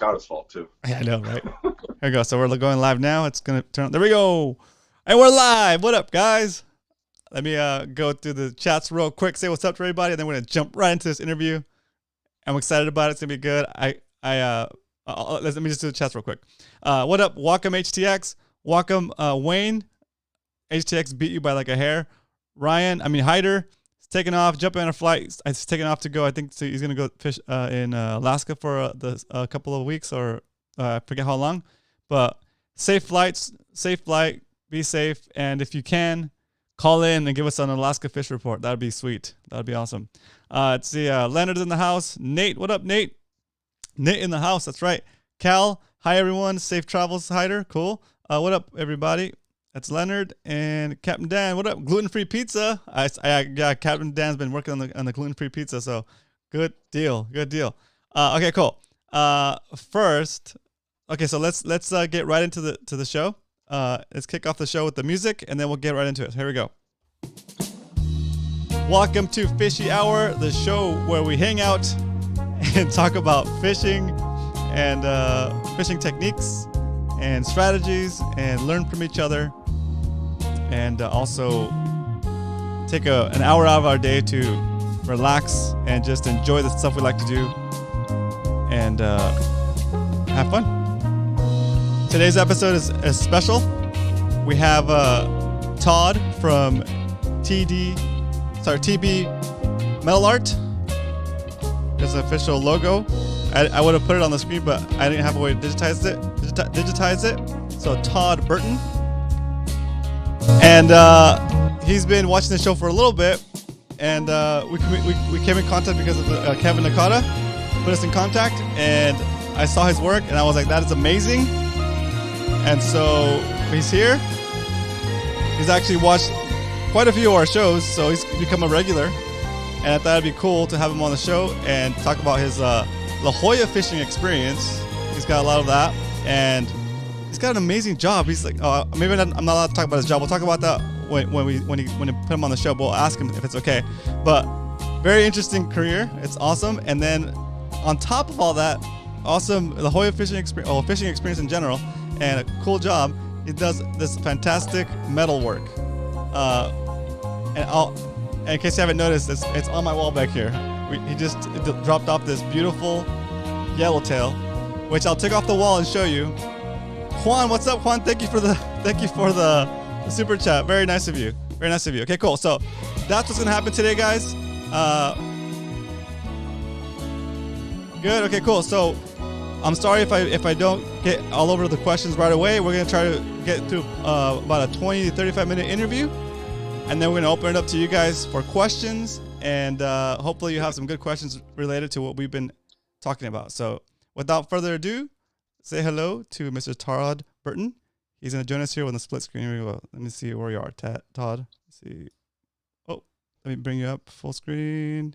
Nakata's fault too. Yeah, I know, right? Here we go. So we're going live now. It's gonna turn on. There we go. And we're live. What up, guys? Let me go through the chats real quick. Say what's up to everybody, and then we're gonna jump right into this interview. I'm excited about it. It's gonna be good. Let me just do the chats real quick. What up? Welcome HTX. Welcome Wayne. HTX beat you by like a hair. Hyder. Taking off, jumping on a flight. He's taking off to go. I think he's gonna go fish in Alaska for a couple of weeks, or I forget how long. But safe flights, safe flight. Be safe, and if you can, call in and give us an Alaska fish report. That'd be sweet. That'd be awesome. Let's see. Leonard's in the house. Nate, what up, Nate? Nate in the house. That's right. Cal, hi everyone. Safe travels, Hyder. Cool. What up, everybody? That's Leonard and Captain Dan. What up? Gluten-free pizza. Yeah, Captain Dan's been working on the gluten-free pizza, so good deal. Good deal. Okay, cool. First, okay, so let's get right into the show. Let's kick off the show with the music, and then we'll get right into it. Here we go. Welcome to Fishy Hour, the show where we hang out and talk about fishing and fishing techniques and strategies and learn from each other. And also take an hour out of our day to relax and just enjoy the stuff we like to do and have fun. Today's episode is special. We have Todd from TB Metal Art. There's an official logo. I would have put it on the screen, but I didn't have a way to digitize it. So Todd Burton. And he's been watching the show for a little bit, and we came in contact because of Kevin Nakata put us in contact, and I saw his work, and I was like, that is amazing. And so he's here. He's actually watched quite a few of our shows, so he's become a regular, and I thought it'd be cool to have him on the show and talk about his La Jolla fishing experience. He's got a lot of that, and he's got an amazing job. He's like, maybe I'm not allowed to talk about his job. We'll talk about that when we put him on the show. But we'll ask him if it's okay. But very interesting career. It's awesome. And then on top of all that, awesome La Jolla fishing experience, fishing experience in general, and a cool job. He does this fantastic metal work. And in case you haven't noticed, it's on my wall back here. He just dropped off this beautiful yellowtail, which I'll take off the wall and show you. Juan, what's up, Juan? Thank you for the super chat. Very nice of you. Very nice of you. Okay, cool. So that's what's gonna happen today, guys. Good. Okay, cool. So I'm sorry if I don't get all over the questions right away. We're gonna try to get through about a 20 to 35 minute interview, and then we're gonna open it up to you guys for questions, and hopefully you have some good questions related to what we've been talking about. So without further ado, say hello to Mr. Todd Burton. He's going to join us here on the split screen. Here we go. Let me see where you are, Todd. Let's see. Oh, let me bring you up full screen.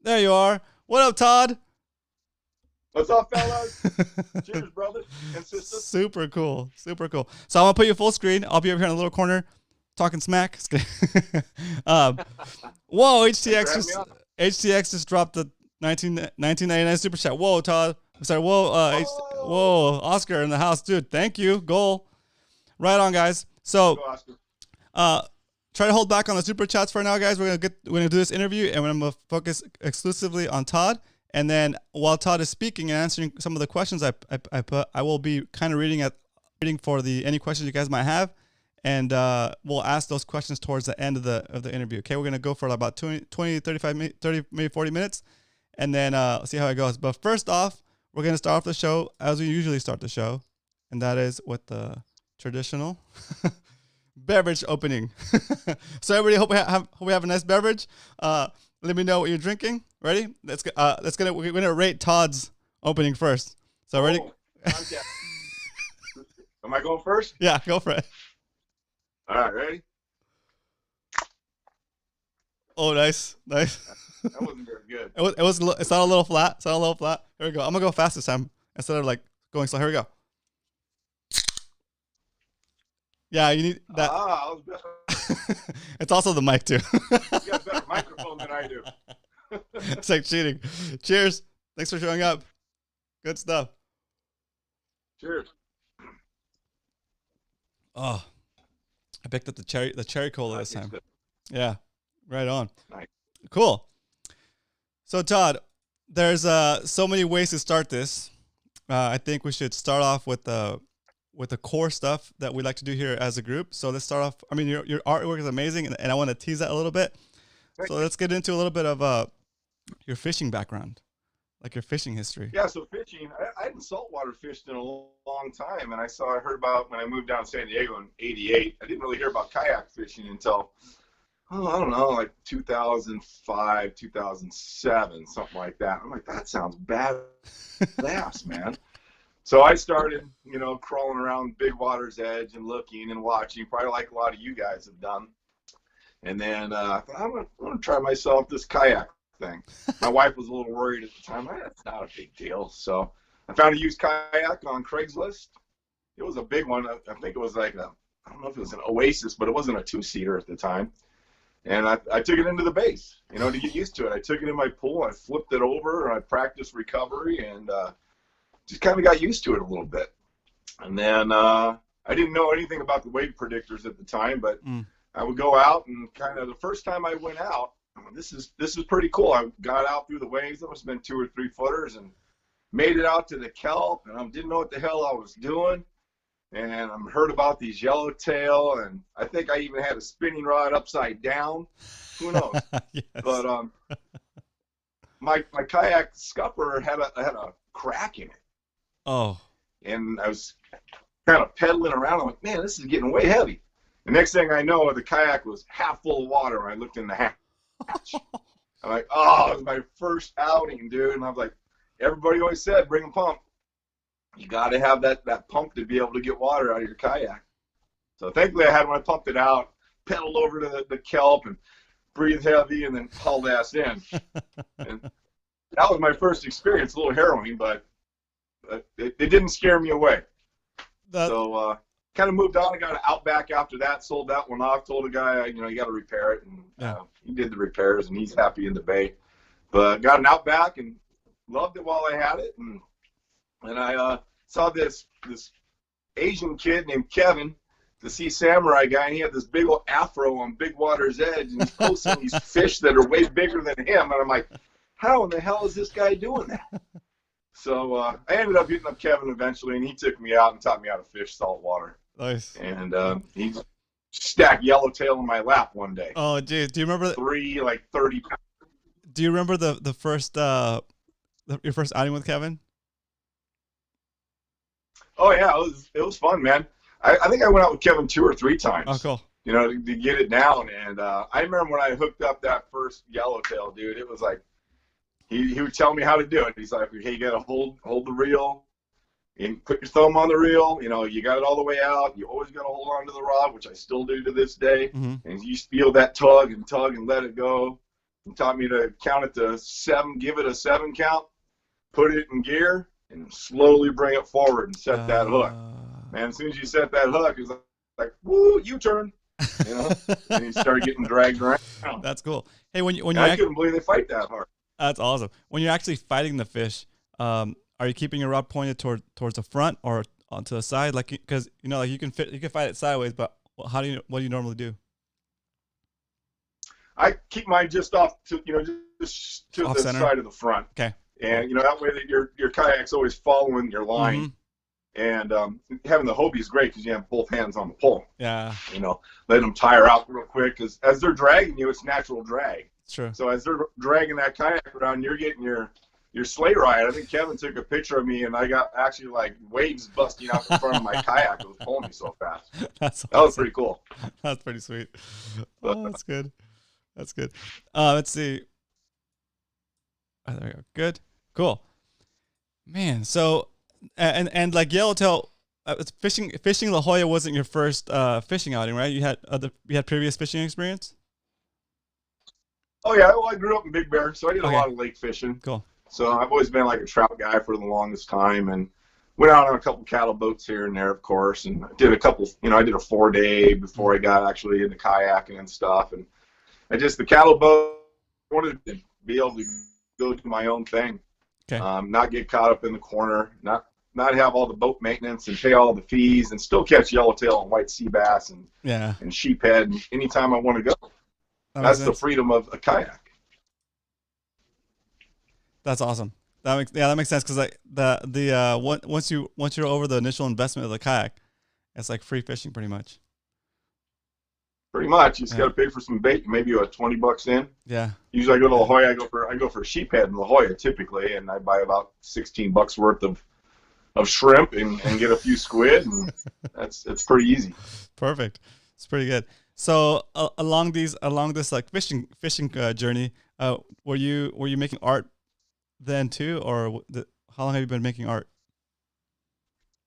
There you are. What up, Todd? What's up, fellas? Cheers, brothers and sisters. Super cool. Super cool. So I'm going to put you full screen. I'll be over here in the little corner talking smack. Whoa, HTX just dropped the 1999 super chat. Whoa, Todd. Sorry, whoa, Oscar in the house, dude. Thank you, goal. Right on, guys. So, try to hold back on the super chats for now, guys. We're gonna do this interview, and I'm gonna focus exclusively on Todd. And then while Todd is speaking and answering some of the questions I put, I will be kind of reading for any questions you guys might have, and we'll ask those questions towards the end of the interview. Okay, we're gonna go for about 20, 35 minutes, 30, maybe 40 minutes, and then see how it goes. But first off, we're going to start off the show as we usually start the show, and that is with the traditional beverage opening. So everybody, hope we have a nice beverage. Let me know what you're drinking. Ready? We're gonna rate Todd's opening first. So ready? Am I going first? Yeah, go for it. All right, ready? Oh, nice. That wasn't very good. It's not a little flat. It's not a little flat. Here we go. I'm gonna go fast this time instead of like going slow. Here we go. Yeah, you need that. I was better. It's also the mic too. You got a better microphone than I do. It's like cheating. Cheers. Thanks for showing up. Good stuff. Cheers. Oh, I picked up the cherry cola this It's time. good. Yeah, right on. Nice. Cool. So Todd, there's so many ways to start this. I think we should start off with the core stuff that we like to do here as a group. So let's start off. I mean, your artwork is amazing, and I want to tease that a little bit. So let's get into a little bit of your fishing background, like your fishing history. Yeah, so fishing, I hadn't saltwater fished in a long time, and I heard about when I moved down to San Diego in '88. I didn't really hear about kayak fishing until, I don't know, like 2005, 2007, something like that. I'm like, that sounds badass, man. So I started, crawling around Big Water's edge and looking and watching, probably like a lot of you guys have done. And then I thought, I'm going to try myself this kayak thing. My wife was a little worried at the time. That's not a big deal. So I found a used kayak on Craigslist. It was a big one. I think it was like I don't know if it was an Oasis, but it wasn't a two-seater at the time. And I took it into the base, to get used to it. I took it in my pool. I flipped it over, and I practiced recovery, and just kind of got used to it a little bit. And then I didn't know anything about the wave predictors at the time, but I would go out and kind of the first time I went out, this is pretty cool. I got out through the waves. That must have been 2 or 3 footers, and made it out to the kelp, and I didn't know what the hell I was doing. And I heard about these yellowtail, and I think I even had a spinning rod upside down. Who knows? Yes. But my kayak scupper had a crack in it. Oh. And I was kind of pedaling around. I'm like, man, this is getting way heavy. The next thing I know, the kayak was half full of water when I looked in the hatch. I'm like, oh, it was my first outing, dude. And I was like, everybody always said, bring a pump. You got to have that pump to be able to get water out of your kayak. So thankfully I had one. I pumped it out, pedaled over to the kelp, and breathed heavy, and then hauled ass in. And that was my first experience. A little harrowing, but it didn't scare me away. So kind of moved on. I got an Outback after that, sold that one off, told a guy, you got to repair it. And he did the repairs, and he's happy in the bay. But got an Outback and loved it while I had it. And I saw this Asian kid named Kevin, the Sea Samurai guy, and he had this big old afro on Big Water's edge, and he's posting these fish that are way bigger than him. And I'm like, how in the hell is this guy doing that? So I ended up hitting up Kevin eventually, and he took me out and taught me how to fish saltwater. Nice. And he stacked yellowtail in my lap one day. Oh, geez. Do you remember 30 pounds. Do you remember the first your first outing with Kevin? Oh yeah, it was fun, man. I think I went out with Kevin 2 or 3 times. Oh, cool. To get it down. And I remember when I hooked up that first yellowtail, dude. It was like he would tell me how to do it. He's like, hey, you gotta hold the reel and put your thumb on the reel. You got it all the way out. You always gotta hold on to the rod, which I still do to this day. Mm-hmm. And you feel that tug and let it go. He taught me to count it to 7, give it a 7 count, put it in gear, and slowly bring it forward and set that hook. Man, as soon as you set that hook, it's like woo, U-turn. And you start getting dragged around. That's cool. Hey, when you I couldn't believe they fight that hard. That's awesome. When you're actually fighting the fish, are you keeping your rod pointed towards the front or onto the side? Like, because you can fight it sideways, but what do you normally do? I keep mine just off to just to Off the center? side of the front. Okay. And that way that your kayak's always following your line. Mm-hmm. And having the Hobie is great because you have both hands on the pole. Yeah. Letting them tire out real quick because as they're dragging you, it's natural drag. True. So as they're dragging that kayak around, you're getting your sleigh ride. I think Kevin took a picture of me, and I got actually like waves busting out the front of my kayak. It was pulling me so fast. That was pretty cool. That's pretty sweet. Oh, that's good. That's good. Let's see. Oh, there we go. Good. Cool. Man, so and like yellowtail, fishing La Jolla wasn't your first fishing outing, right? You had previous fishing experience? Oh yeah, well I grew up in Big Bear, so I did a lot of lake fishing. Cool. So I've always been like a trout guy for the longest time, and went out on a couple cattle boats here and there, of course, and did a couple. I did a 4-day before I got actually into kayaking and stuff, and the cattle boat, I wanted to be able to go do my own thing. Okay. Not get caught up in the corner, not have all the boat maintenance and pay all the fees, and still catch yellowtail and white sea bass and sheephead anytime I want to go. That's the freedom of a kayak. That's awesome. That makes sense, because like once you're over the initial investment of the kayak, it's like free fishing pretty much. Pretty much, you just got to pay for some bait. Maybe you have $20 in. Yeah. Usually, I go to La Jolla. I go for sheephead in La Jolla typically, and I buy about $16 worth of shrimp and get a few squid, and it's pretty easy. Perfect. It's pretty good. So along this like fishing journey, were you making art then too, or how long have you been making art?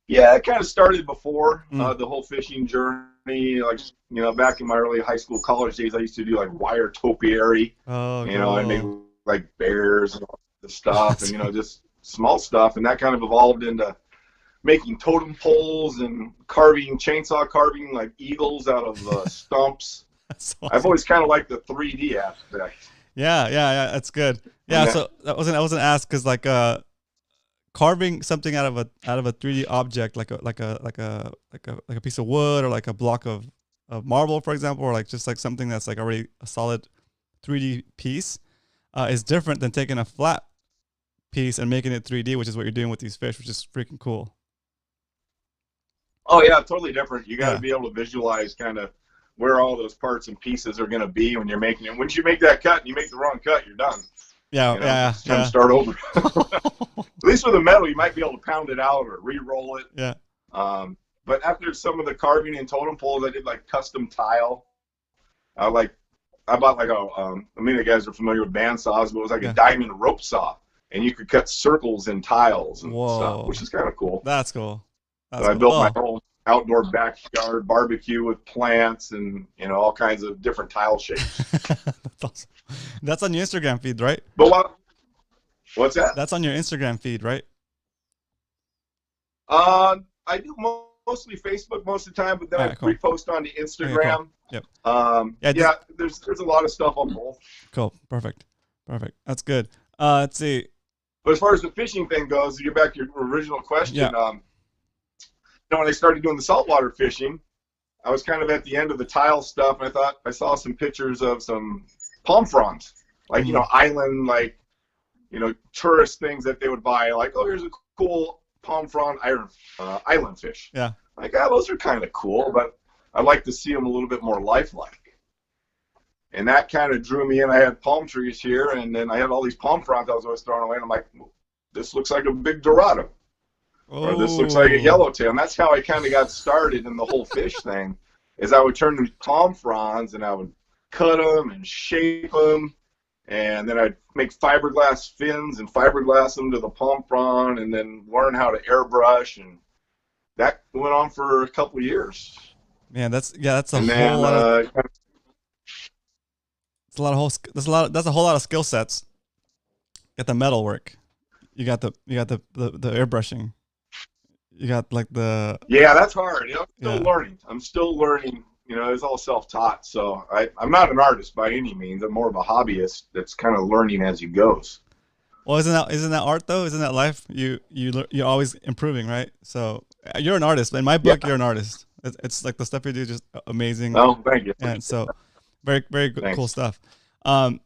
Yeah, it kind of started before the whole fishing journey. Like, back in my early high school, college days, I used to do like wire topiary. Oh, I made like bears and all the stuff, and just small stuff, and that kind of evolved into making totem poles and chainsaw carving like eagles out of stumps. Awesome. I've always kind of liked the 3D aspect. Yeah, that's good. Yeah, so I wasn't asked because like carving something out of a 3D object, like a piece of wood or like a block of marble, for example, or like just like something that's like already a solid 3D piece, is different than taking a flat piece and making it 3D, which is what you're doing with these fish, which is freaking cool. Oh yeah, totally different. You got to be able to visualize kind of where all those parts and pieces are going to be when you're making it. Once you make that cut and you make the wrong cut, you're done. It's time to start over. At least with the metal, you might be able to pound it out or re-roll it. Yeah. But after some of the carving and totem poles, I did like custom tile. I bought like the guys are familiar with bandsaws, but it was like a diamond rope saw, and you could cut circles in tiles and stuff, which is kind of cool. That's cool. So I built my own outdoor backyard barbecue with plants and all kinds of different tile shapes. That's awesome. That's on your Instagram feed, right? But what's that? That's on your Instagram feed, right? I do mostly Facebook most of the time, but then I repost onto Instagram. Okay, cool. Yep. There's a lot of stuff on both. Cool. Perfect. That's good. Let's see. But as far as the fishing thing goes, to get back to your original question, when I started doing the saltwater fishing, I was kind of at the end of the tile stuff, and I thought I saw some pictures of some palm fronds, like island, like tourist things that they would buy, like, oh, here's a cool palm frond island fish. Yeah. Like, those are kind of cool, but I'd like to see them a little bit more lifelike. And that kind of drew me in. I had palm trees here, and then I had all these palm fronds I was always throwing away, and I'm like, this looks like a big Dorado. Or this looks like a yellowtail. And that's how I kind of got started in the whole fish thing, is I would turn these palm fronds and I would cut them and shape them, and then I'd make fiberglass fins and fiberglass them to the palm frond, and then learn how to airbrush, and that went on for a couple of years. Man, that's a whole lot of skill sets. Got the metal work. You got the airbrushing. You got like the... Yeah, that's hard. I'm still learning. It's all self-taught. So I'm not an artist by any means. I'm more of a hobbyist that's kind of learning as he goes. Well, isn't that art though? Isn't that life? You're always improving, right? So you're an artist. In my book, you're an artist. It's like the stuff you do is just amazing. Oh, thank you. And so very, very cool stuff. I'm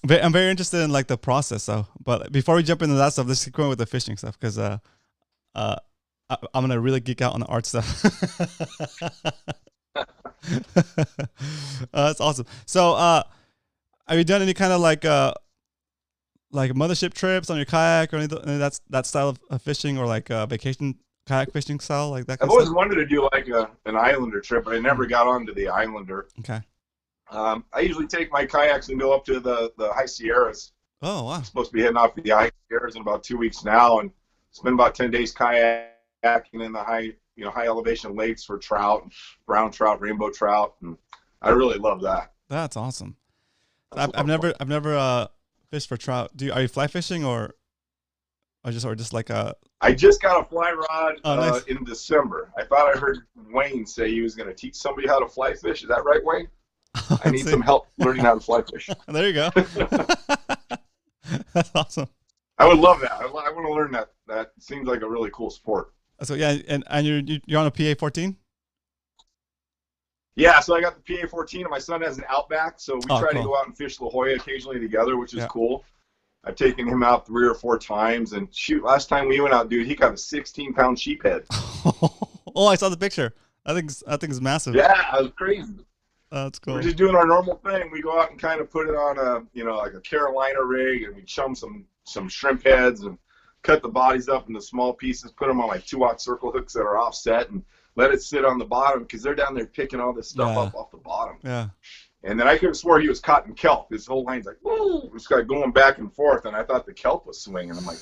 very interested in like the process though. But before we jump into that stuff, let's keep going with the fishing stuff, because I'm gonna really geek out on the art stuff. That's awesome. So, have you done any kind of like mothership trips on your kayak or any that style of fishing, or like vacation kayak fishing style, like that? I've always wanted to do like an Islander trip, but I never got onto the Islander. Okay. I usually take my kayaks and go up to the high Sierras. Oh wow! I'm supposed to be heading off to the high Sierras in about 2 weeks now, and spend about 10 days kayaking in the high elevation lakes for trout, brown trout, rainbow trout, and I really love that. That's awesome. I've never fished for trout. Are you fly fishing or just like a? I just got a fly rod nice. In December. I thought I heard Wayne say he was going to teach somebody how to fly fish. Is that right, Wayne? I need some help learning how to fly fish. There you go. That's awesome. I would love that. I want to learn that. That seems like a really cool sport. So yeah, and you're on a PA 14. Yeah, so I got the PA 14, and my son has an Outback, so we try to Cool. go out and fish La Jolla occasionally together, which is Yeah. cool. I've taken him out 3 or 4 times, and shoot, last time we went out, dude, he got a 16-pound sheephead. Oh, I saw the picture. I think it's massive. Yeah, it was crazy. That's cool. We're just doing our normal thing. We go out and kind of put it on like a Carolina rig, and we chum some shrimp heads and cut the bodies up into small pieces, put them on like 2/0 circle hooks that are offset, and let it sit on the bottom because they're down there picking all this stuff up off the bottom. Yeah. And then I could have swore he was caught in kelp. His whole line's like, woo! It's like going back and forth, and I thought the kelp was swinging. I'm like,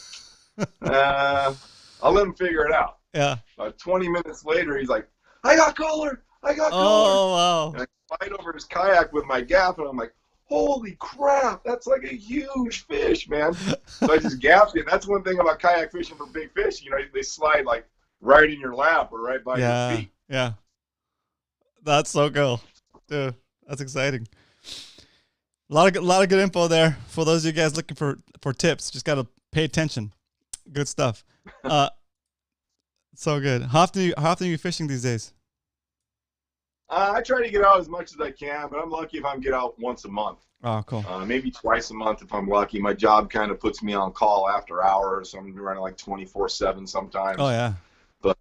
I'll let him figure it out. Yeah. 20 minutes later, he's like, I got color! I got color! Oh, wow. And I slide over his kayak with my gaff, and I'm like, holy crap, that's like a huge fish, man. So I just gaffed it. And that's one thing about kayak fishing for big fish. You know, they slide like right in your lap or right by your feet. Yeah. That's so cool. Dude, that's exciting. A lot of good info there for those of you guys looking for tips. Just got to pay attention. Good stuff. So good. How often are you fishing these days? I try to get out as much as I can, but I'm lucky if I can get out once a month. Oh, cool. Maybe twice a month if I'm lucky. My job kind of puts me on call after hours, so I'm running like 24/7 sometimes. Oh, yeah. But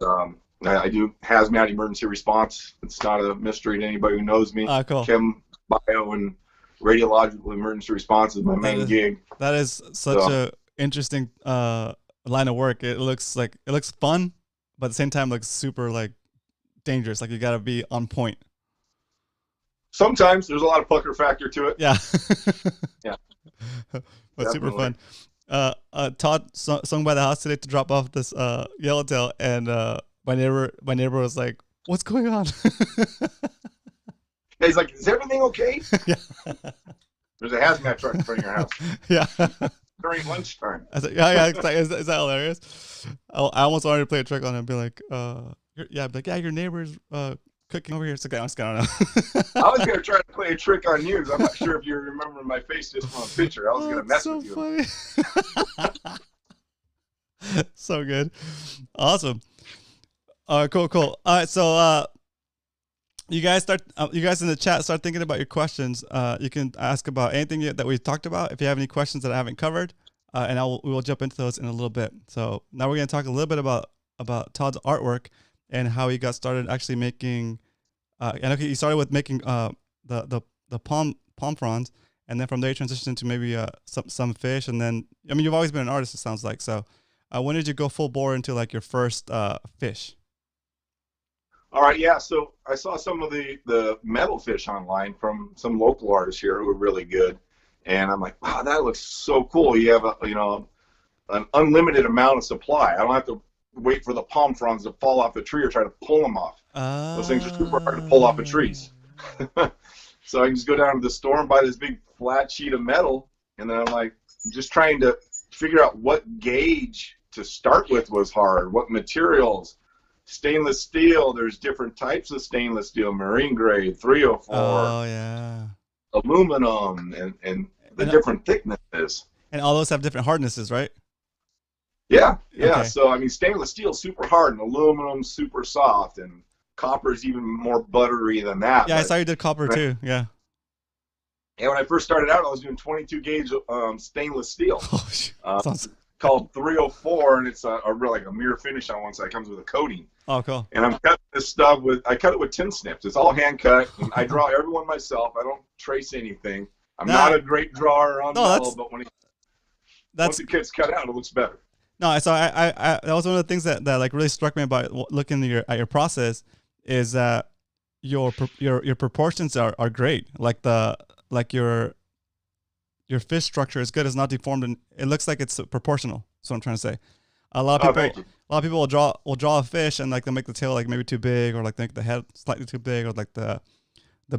I do hazmat emergency response. It's not a mystery to anybody who knows me. Cool. Chem, bio, and radiological emergency response is my main gig. That is such a interesting line of work. It looks fun, but at the same time looks super like dangerous. Like you got to be on point. Sometimes there's a lot of pucker factor to it. Yeah. Yeah. But super fun. Todd swung by the house today to drop off this yellowtail, and my neighbor was like, "What's going on?" He's like, "Is everything okay?" Yeah. There's a hazmat truck in front of your house. Yeah. During lunchtime. I said, yeah. Is that hilarious? I almost wanted to play a trick on him and be like, your neighbor's cooking over here. It's like, I don't know. I was going to try to play a trick on you. I'm not sure if you remember my face just from a picture. I was going to mess with you. Funny. So good. Awesome. Cool. All right. So, you guys in the chat start thinking about your questions. You can ask about anything that we've talked about. If you have any questions that I haven't covered, and we will jump into those in a little bit. So now we're going to talk a little bit about Todd's artwork and how he got started actually making. And okay, he started with making the palm fronds, and then from there he transitioned into maybe some fish, and then you've always been an artist. It sounds like. So when did you go full bore into like your first fish? All right, yeah. So I saw some of the metal fish online from some local artists here who were really good, and I'm like, wow, that looks so cool. You have an unlimited amount of supply. I don't have to wait for the palm fronds to fall off the tree or try to pull them off. Those things are super hard to pull off of trees. So I can just go down to the store and buy this big flat sheet of metal, and then I'm like, just trying to figure out what gauge to start with was hard, what materials. Stainless steel, there's different types of stainless steel, marine grade, 304, aluminum, and the different thicknesses. And all those have different hardnesses, right? Yeah. Okay. So, stainless steel is super hard, and aluminum super soft, and copper is even more buttery than that. Yeah, I saw you did copper too, yeah. And when I first started out, I was doing 22 gauge stainless steel. Sounds called 304, and it's a mirror finish on one side. It comes with a coating. Oh, cool. And I'm cutting this stuff I cut it with tin snips. It's all hand cut, and I draw everyone myself. I don't trace anything. I'm not a great drawer on metal, but once it gets cut out, it looks better. No, so I that was one of the things that like really struck me about looking at your process is that your proportions are great. Like your fish structure is good. It's not deformed, and it looks like it's proportional. That's what I'm trying to say. A lot of people will draw a fish and like they'll make the tail like maybe too big, or like make the head slightly too big, or like the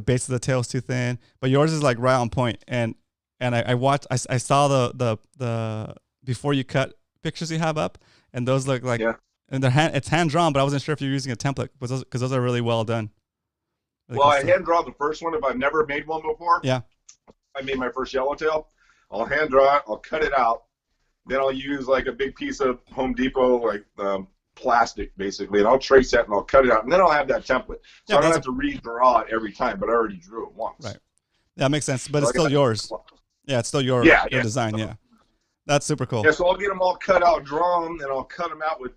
base of the tail is too thin. But yours is like right on point. And I saw the before you cut pictures you have up, and those look like and it's hand drawn, but I wasn't sure if you're using a template because those are really well done. Really well, I hand draw the first one if I've never made one before. Yeah. I made my first yellowtail. I'll hand draw it. I'll cut it out. Then I'll use like a big piece of Home Depot, like plastic basically, and I'll trace that and I'll cut it out, and then I'll have that template. So Yeah, I don't have to redraw it every time, but I already drew it once. Right. Yeah, makes sense. But So it's still yours. Yeah, it's still your design. Yeah, that's super cool. Yeah, so I'll get them all cut out, drawn, and I'll cut them out with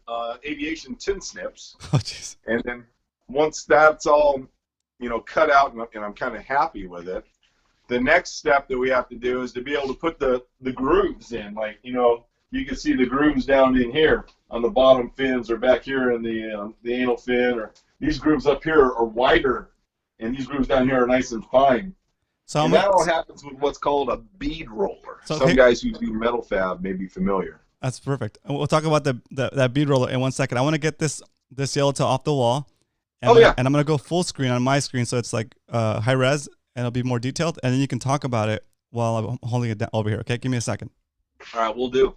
aviation tin snips. Oh, jeez. And then once that's all, cut out, and I'm kind of happy with it, the next step that we have to do is to be able to put the grooves in. Like, you can see the grooves down in here on the bottom fins, or back here in the anal fin, or these grooves up here are wider, and these grooves down here are nice and fine. So and that all happens with what's called a bead roller. So, some guys who do metal fab may be familiar. That's perfect. We'll talk about that bead roller in 1 second. I want to get this yellowtail off the wall. And and I'm going to go full screen on my screen, so it's like high res, and it'll be more detailed. And then you can talk about it while I'm holding it down over here. Okay, give me a second. All right, we'll do.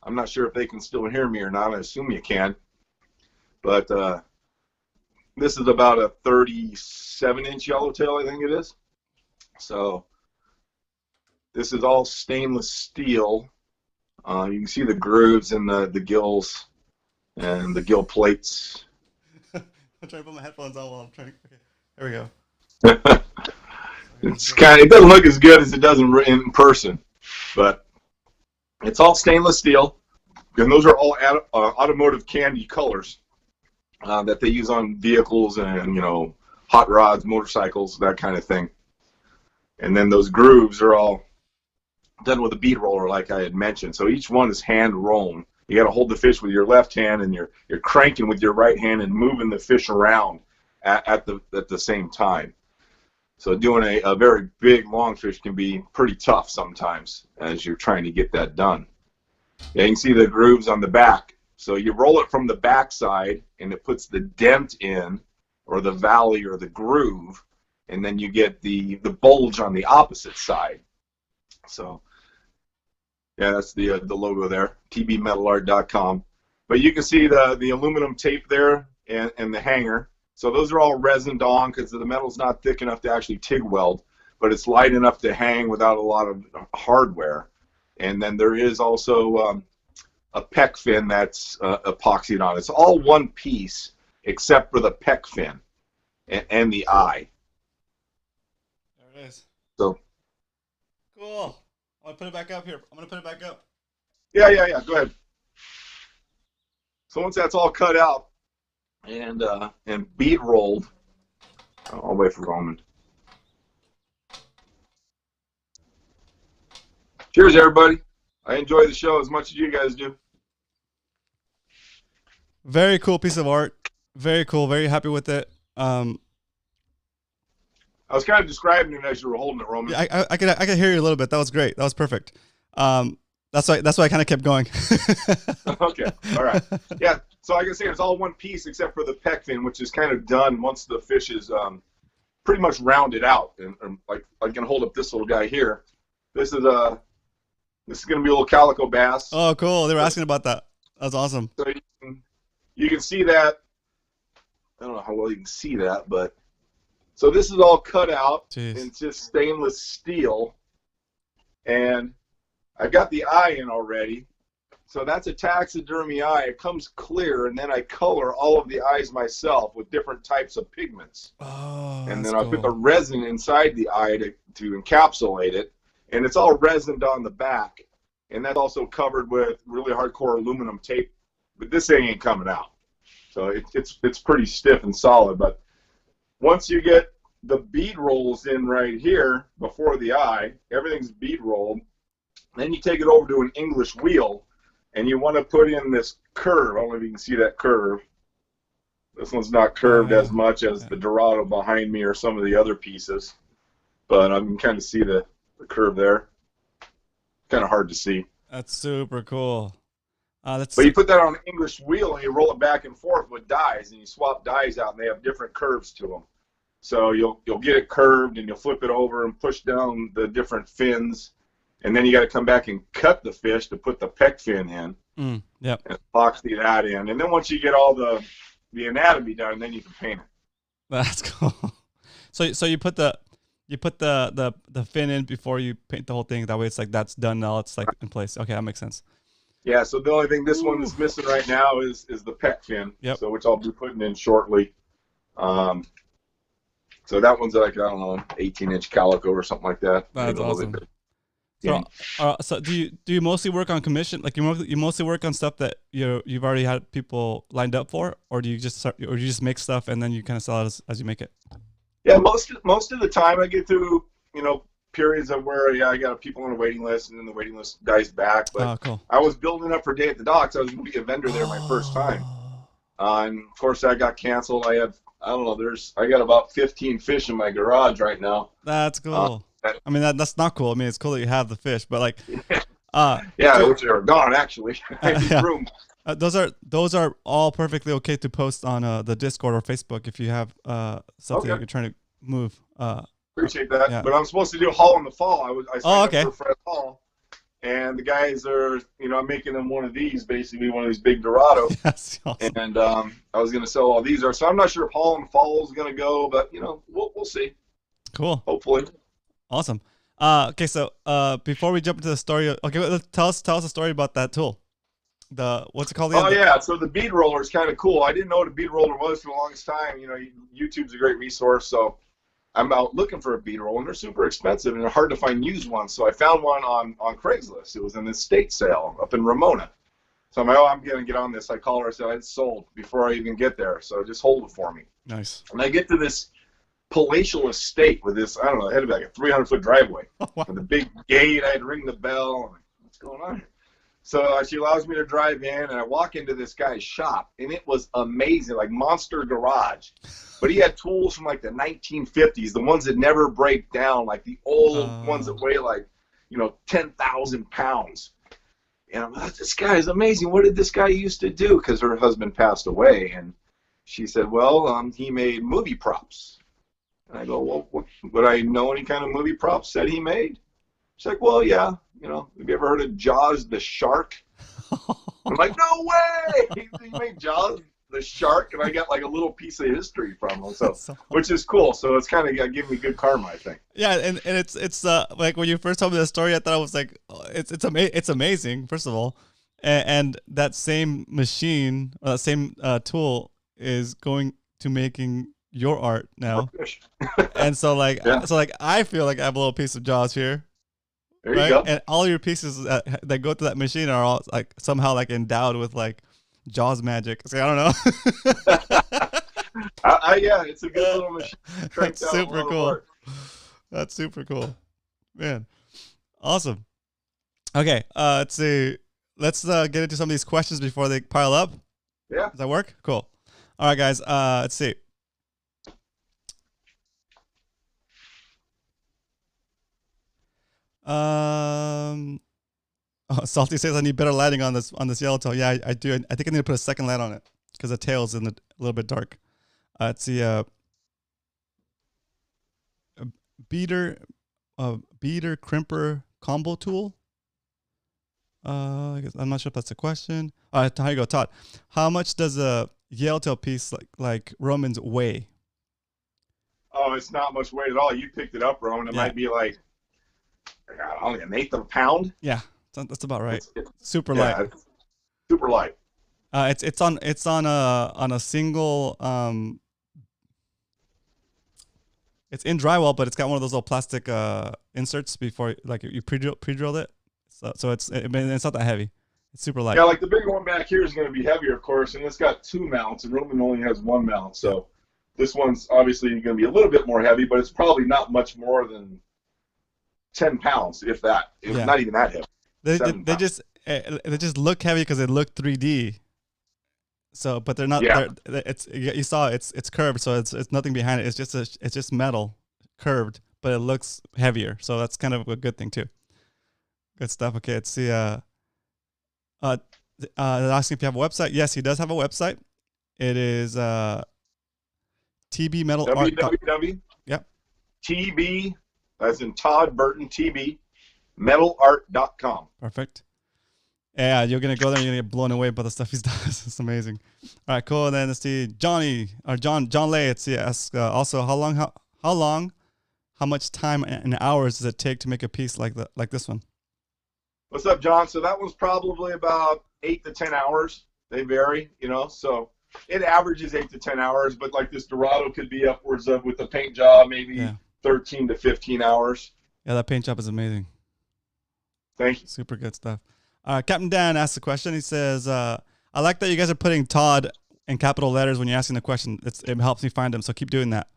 I'm not sure if they can still hear me or not. I assume you can. But this is about a 37-inch yellowtail, I think it is. So this is all stainless steel. You can see the grooves in the gills and the gill plates. I'm trying to put my headphones on while I'm trying. Okay, there we go. It doesn't look as good as it does in person, but it's all stainless steel, and those are all automotive candy colors that they use on vehicles and hot rods, motorcycles, that kind of thing. And then those grooves are all done with a bead roller, like I had mentioned. So each one is hand rolled. You got to hold the fish with your left hand, and you're cranking with your right hand and moving the fish around at the same time. So doing a very big longfish can be pretty tough sometimes as you're trying to get that done. Yeah, you can see the grooves on the back. So you roll it from the back side, and it puts the dent in, or the valley, or the groove, and then you get the bulge on the opposite side. So yeah, that's the logo there, tbmetalart.com. But you can see the aluminum tape there and the hanger. So those are all resined on because the metal's not thick enough to actually TIG weld, but it's light enough to hang without a lot of hardware. And then there is also a pec fin that's epoxied on. It's all one piece except for the pec fin and the eye. There it is. So cool. I'm gonna put it back up here. I'm gonna put it back up. Yeah. Go ahead. So once that's all cut out and bead rolled, I'll wait for Roman. Cheers, everybody. I enjoy the show as much as you guys do. Very cool piece of art. Very cool. Very happy with it. I was kind of describing it as you were holding it, Roman. Yeah, I could hear you a little bit. That was great. That was perfect. That's why I kind of kept going. Okay. All right. Yeah. So like I say, it's all one piece except for the pec fin, which is kind of done once the fish is pretty much rounded out. And like I can hold up this little guy here. This is going to be a little calico bass. Oh, cool. They were asking about that. That's awesome. So you can see that. I don't know how well you can see that, but so this is all cut out. Jeez. In just stainless steel, and I got the eye in already. So that's a taxidermy eye. It comes clear, and then I color all of the eyes myself with different types of pigments. Oh, and then I put the resin inside the eye to encapsulate it, and it's all resined on the back, and that's also covered with really hardcore aluminum tape. But this thing ain't coming out, so it's pretty stiff and solid. But once you get the bead rolls in right here before the eye, everything's bead rolled. Then you take it over to an English wheel, and you want to put in this curve. I don't know if you can see that curve. This one's not curved as much as the Dorado behind me or some of the other pieces, but I can kind of see the curve there. Kind of hard to see. That's super cool. But you put that on an English wheel, and you roll it back and forth with dies, and you swap dies out, and they have different curves to them. So you'll get it curved, and you'll flip it over and push down the different fins, and then you got to come back and cut the fish to put the pec fin in. Yep. And epoxy that in, and then once you get all the anatomy done, then you can paint it. That's cool. So you put the You put the fin in before you paint the whole thing. That way, it's like that's done now. It's like in place. Okay, that makes sense. Yeah. So the only thing this one is missing right now is the pec fin. Yep. So which I'll be putting in shortly. So that one's like, I don't know, 18-inch calico or something like that. That's awesome. Yeah. So do you mostly work on commission? Like you mostly work on stuff that you've already had people lined up for, or do you just make stuff and then you kind of sell it as you make it? Yeah, most of the time I get through, periods of where I got people on a waiting list and then the waiting list dies back. But cool. I was building up for Day at the Docks. I was going to be a vendor there my first time. And of course that got canceled. I got about 15 fish in my garage right now. That's cool. I mean, that's not cool. I mean, it's cool that you have the fish, but like, which are gone actually. Yeah. Room. Those are all perfectly okay to post on the Discord or Facebook if you have something that you're trying to move. Appreciate that. Yeah. But I'm supposed to do a haul in the fall. I signed up for Fred Hall, and the guys are, I'm making them one of these, basically one of these big Dorados. Yes, awesome. And I was going to sell all these. So I'm not sure if haul in the fall is going to go, but we'll see. Cool. Hopefully. Awesome. Okay, so before we jump into the story, tell us a story about that tool. What's it called? So the bead roller is kind of cool. I didn't know what a bead roller was for the longest time. YouTube's a great resource, so I'm out looking for a bead roller, and they're super expensive and they're hard to find used ones. So I found one on Craigslist. It was an estate sale up in Ramona. So I'm like, I'm going to get on this. I call her. I said, it's sold before I even get there, so just hold it for me. Nice. And I get to this palatial estate with this, I don't know, it had to be like a 300-foot driveway. With a big gate. I had to ring the bell. I'm like, what's going on here? So she allows me to drive in, and I walk into this guy's shop, and it was amazing, like monster garage. But he had tools from like the 1950s, the ones that never break down, like the old ones that weigh like, 10,000 pounds. And I'm like, this guy is amazing. What did this guy used to do? Because her husband passed away. And she said, well, he made movie props. And I go, well, would I know any kind of movie props that he made? She's like, well, yeah. Have you ever heard of Jaws the shark? I'm like, no way! He made Jaws the shark, and I got like a little piece of history from him, which is cool. So it's kind of giving me good karma, I think. Yeah, and it's like when you first told me the story, I thought I was like, it's amazing, first of all, and that same machine, or that same tool is going to making your art now, and so I feel like I have a little piece of Jaws here. There you go. And all your pieces that go to that machine are all like somehow like endowed with like Jaws magic. So I don't know. Yeah, it's a good little machine. That's super cool. That's super cool, man. Awesome. Okay, let's see. Let's get into some of these questions before they pile up. Yeah. Does that work? Cool. All right, guys. Let's see. Salty says I need better lighting on this yellowtail. Yeah, I do. I think I need to put a second light on it because the tail's a little bit dark. Let's see. Beater crimper combo tool. I guess I'm not sure if that's a question. All right, here you go, Todd. How much does a yellowtail piece like Roman's weigh? Oh, it's not much weight at all. You picked it up, Roman. It might be like, only an eighth of a pound. Yeah, that's about right. It's super light. It's super light. It's on a single. It's in drywall, but it's got one of those little plastic inserts before, like you pre-drilled it. So it's not that heavy. It's super light. Yeah, like the bigger one back here is going to be heavier, of course, and it's got 2 mounts, and Roman only has 1 mount. So this one's obviously going to be a little bit more heavy, but it's probably not much more than 10 pounds, if that. It's not even that heavy. They just look heavy because they look 3D. So, but they're not. Yeah. You saw it's curved, so it's nothing behind it. It's just metal, curved, but it looks heavier. So that's kind of a good thing too. Good stuff. Okay, let's see. They're asking if you have a website. Yes, he does have a website. It is TB Metal Art. www. Yep. TB, as in Todd Burton, TB, metalart.com. Perfect. Yeah, you're going to go there and you're going to get blown away by the stuff he does. It's amazing. All right, cool. And then let's see, John Lay, let's see, asks also, how how much time and hours does it take to make a piece like this one? What's up, John? So that one's probably about 8 to 10 hours. They vary, you know, so it averages 8 to 10 hours, but like this Dorado could be upwards of, with the paint job, maybe 13 to 15 hours. Yeah, that paint job is amazing. Thank you. Super good stuff. Captain Dan asked a question. He says, I like that you guys are putting Todd in capital letters when you're asking the question. It helps me find him, so keep doing that.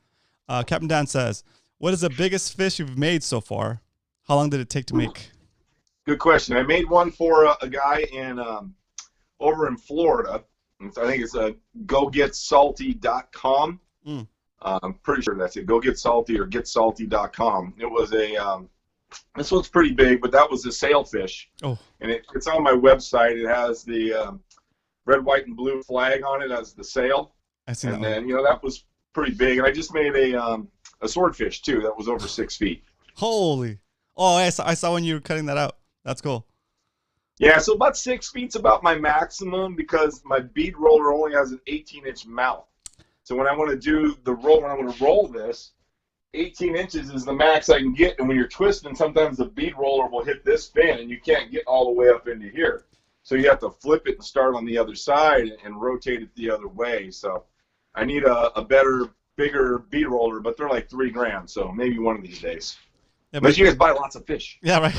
Captain Dan says, what is the biggest fish you've made so far? How long did it take to make? Good question. I made one for a guy in over in Florida. I think it's gogetsalty.com. I'm pretty sure that's it. Gogetsalty or getsalty.com. It was a this one's pretty big, but that was a sailfish. Oh. And it's on my website. It has the red, white, and blue flag on it as the sail. I see. And then, you know, that was pretty big. And I just made a swordfish too. That was over 6 feet. Holy! Oh, I saw when you were cutting that out. That's cool. Yeah, so about 6 feet's about my maximum because my bead roller only has an 18-inch mouth. So when I want to do the roll, when I want to roll this, 18 inches is the max I can get. And when you're twisting, sometimes the bead roller will hit this fin, and you can't get all the way up into here. So you have to flip it and start on the other side and rotate it the other way. So I need a better, bigger bead roller, but they're like $3,000. So maybe one of these days. Yeah, but you guys buy lots of fish. Yeah, right.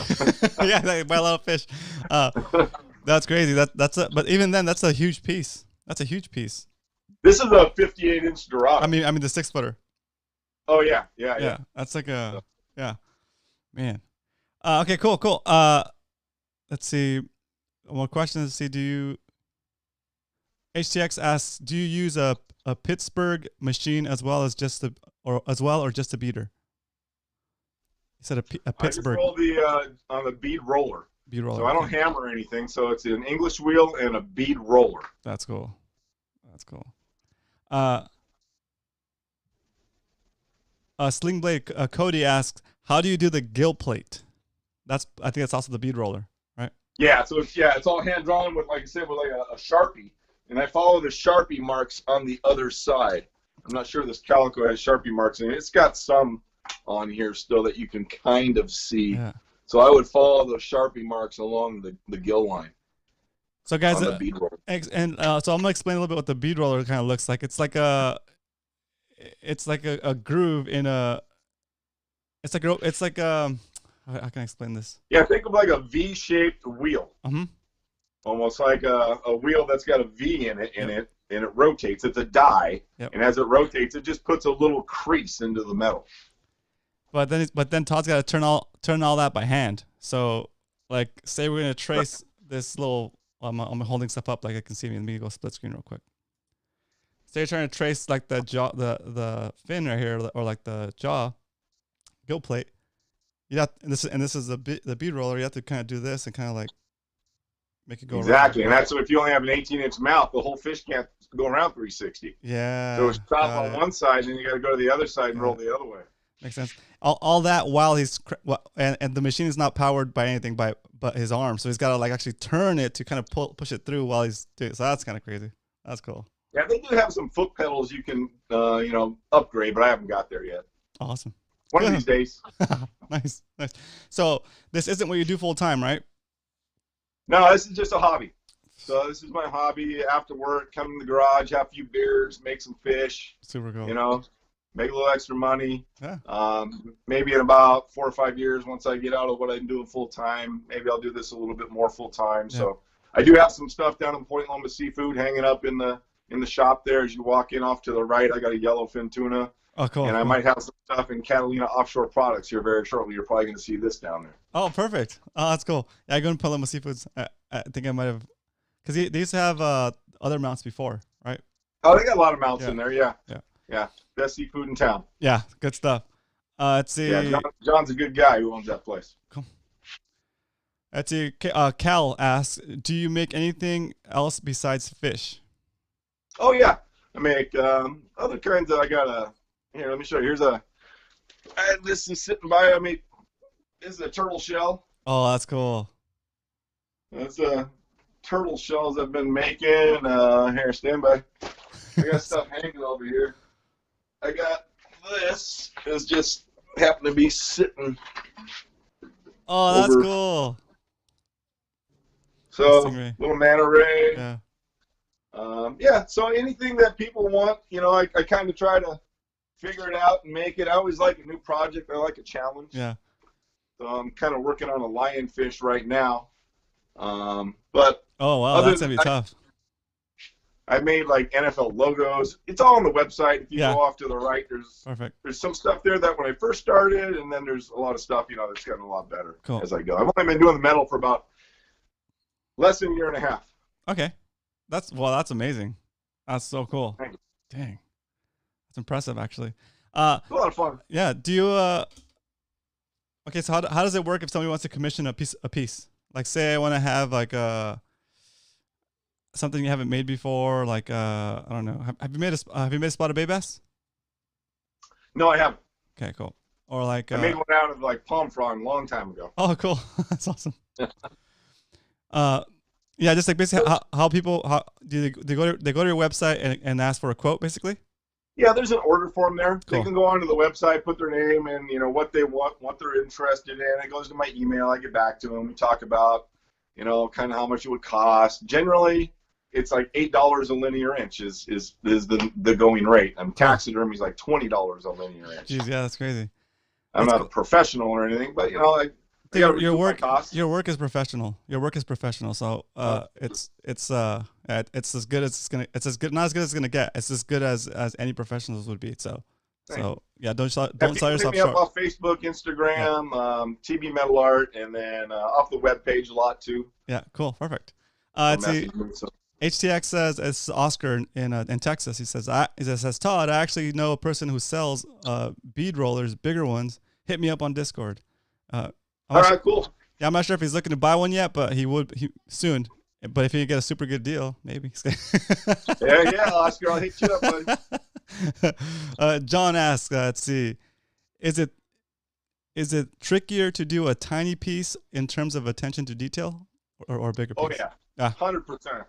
Yeah, they buy a lot of fish. That's crazy. But even then, that's a huge piece. That's a huge piece. This is a 58-inch Dorado. I mean the 6-footer. Oh yeah. That's like man. Okay, cool. Let's see. One more question. Let's see. HTX asks, do you use a Pittsburg machine as well or just a beater? He said a Pittsburg. I just roll on the bead roller. So I don't hammer anything. So it's an English wheel and a bead roller. That's cool. Sling Blade Cody asks, how do you do the gill plate? I think that's also the bead roller, right? Yeah. So it's all hand drawn with, like I said, with like a Sharpie, and I follow the Sharpie marks on the other side. I'm not sure this calico has Sharpie marks in it. It's got some on here still that you can kind of see. Yeah. So I would follow those Sharpie marks along the gill line. So guys, so I'm gonna explain a little bit what the bead roller kind of looks like. It's like a groove in a. It's like how can I explain this? Yeah, think of like a V-shaped wheel. Mm-hmm. Almost like a wheel that's got a V in it, and it rotates. It's a die, and as it rotates, it just puts a little crease into the metal. But then Todd's got to turn all that by hand. So, like, say we're gonna trace this little. I'm holding stuff up like I can see me. Let me go split screen real quick. Say you're trying to trace like the jaw, the fin right here, or like the jaw, gill plate. This is the bead roller. You have to kind of do this and kind of like make it go exactly. And that's if you only have an 18-inch mouth, the whole fish can't go around 360. Yeah. So it's stop on one side, and you got to go to the other side and roll the other way. Makes sense. All that while and the machine is not powered by anything but his arm, so he's got to like actually turn it to kind of push it through while he's doing it. So that's kind of crazy. That's cool. Yeah, they do have some foot pedals you can upgrade, but I haven't got there yet. Awesome. One of these days. Nice. So this isn't what you do full time, right? No, this is just a hobby. So this is my hobby. After work, come in the garage, have a few beers, make some fish. Super cool. Make a little extra money. Yeah. Maybe in about 4 or 5 years, once I get out of what I'm doing full time, maybe I'll do this a little bit more full time. Yeah. So I do have some stuff down in Point Loma Seafood hanging up in the shop there. As you walk in off to the right, I got a yellowfin tuna. Oh, cool. And I might have some stuff in Catalina Offshore Products here very shortly. You're probably going to see this down there. Oh, perfect. Oh, that's cool. Yeah, I go to Point Loma Seafoods. I think I might have, because they used to have other mounts before, right? Oh, they got a lot of mounts in there. Yeah. Best seafood in town. Yeah, good stuff. Let's see. Yeah, John's a good guy who owns that place. Cool. Let's see. Cal asks, do you make anything else besides fish? Oh, yeah. I make other kinds of, here, let me show you. This is sitting by, this is a turtle shell. Oh, that's cool. That's turtle shells I've been making. Here, stand by. I got stuff hanging over here. I got this. It's just happen to be sitting Oh, that's over. cool. So Stingray. little manta ray. Yeah. Yeah. So anything that people want, I kind of try to figure it out and make it. I always like a new project. I like a challenge. Yeah. So I'm kind of working on a lionfish right now. But Oh wow, that's gonna be tough. I made like NFL logos. It's all on the website. If you Yeah. go off to the right, Perfect. there's some stuff there that when I first started, and then there's a lot of stuff, that's gotten a lot better Cool. as I go. I've only been doing the metal for about less than a year and a half. Okay. That's amazing. That's so cool. Thanks. Dang. That's impressive actually. It's a lot of fun. Yeah. Do you okay, so how does it work if somebody wants to commission a piece? Like say I want to have like something you haven't made before, like I don't know. Have you made a spotted bay bass? No, I haven't. Okay, cool. Or like I made one out of like palm frond a long time ago. Oh, cool. That's awesome. Yeah, just like basically how people they go to your website and ask for a quote basically? Yeah, there's an order form there. Cool. They can go onto the website, put their name and what they want, what they're interested in. It goes to my email. I get back to them. We talk about kind of how much it would cost. Generally, it's like $8 a linear inch is the going rate. And taxidermy is like $20 a linear inch. Jeez, yeah, that's crazy. I'm not a professional or anything, but your work is professional. Your work is professional. So it's as good as it's as good, not as good as it's gonna get. It's as good as any professionals would be. So yeah, don't sell yourself short. Me up off Facebook, Instagram, TB Metal Art, and then off the web page a lot too. Yeah, cool, perfect. HTX says it's Oscar in Texas. He says Todd, I actually know a person who sells bead rollers, bigger ones. Hit me up on Discord. All right, cool. Yeah, I'm not sure if he's looking to buy one yet, but he soon. But if he can get a super good deal, maybe. yeah, Oscar, I'll hit you up, buddy. John asks, let's see, is it trickier to do a tiny piece in terms of attention to detail, or bigger piece? Oh yeah, 100%.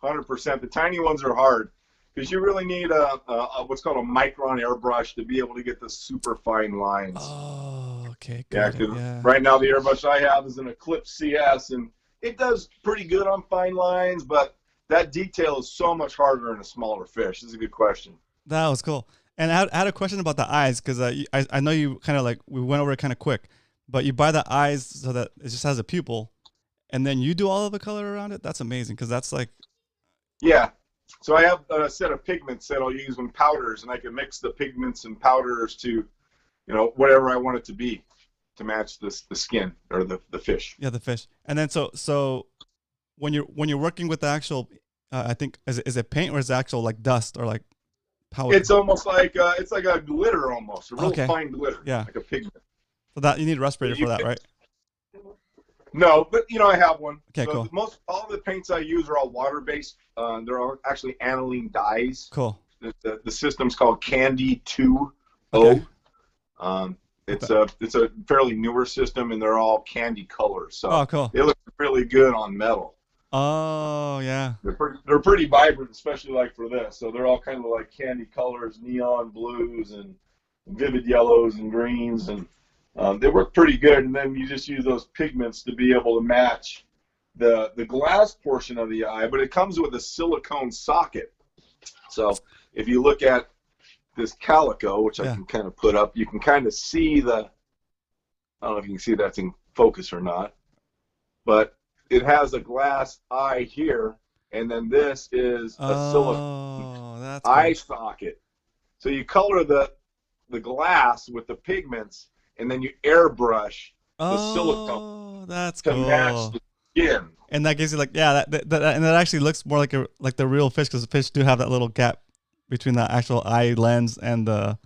100%. The tiny ones are hard because you really need a what's called a micron airbrush to be able to get the super fine lines. Oh, okay. Yeah, right now the airbrush I have is an Eclipse CS, and it does pretty good on fine lines, but that detail is so much harder in a smaller fish. This is a good question. That was cool. And I had a question about the eyes because I know you kind of we went over it kind of quick, but you buy the eyes so that it just has a pupil, and then you do all of the color around it. That's amazing because that's like. Yeah. So I have a set of pigments that I'll use in powders, and I can mix the pigments and powders to, whatever I want it to be, to match the skin or the fish. Yeah, the fish. And then so when you're working with the actual, I think is it paint or is it actual like dust or like powder? It's almost like it's like a glitter almost, a real fine glitter. Yeah, like a pigment. So that you need a respirator for that, right? No, but I have one. Okay, cool. All the paints I use are all water-based. They're all actually aniline dyes. Cool. The system's called Candy 2O. Okay. It's a fairly newer system, and they're all candy colors. So cool. They look really good on metal. Oh yeah. They're pretty vibrant, especially like for this. So they're all kind of like candy colors, neon blues and vivid yellows and greens, and they work pretty good. And then you just use those pigments to be able to match the glass portion of the eye, but it comes with a silicone socket. So if you look at this calico, which I can kind of put up, you can kind of see I don't know if you can see that's in focus or not, but it has a glass eye here, and then this is a silicone eye socket. So you color the glass with the pigments, and then you airbrush the silicone to match the skin. And that gives you and that actually looks more like the real fish, because the fish do have that little gap between the actual eye lens and the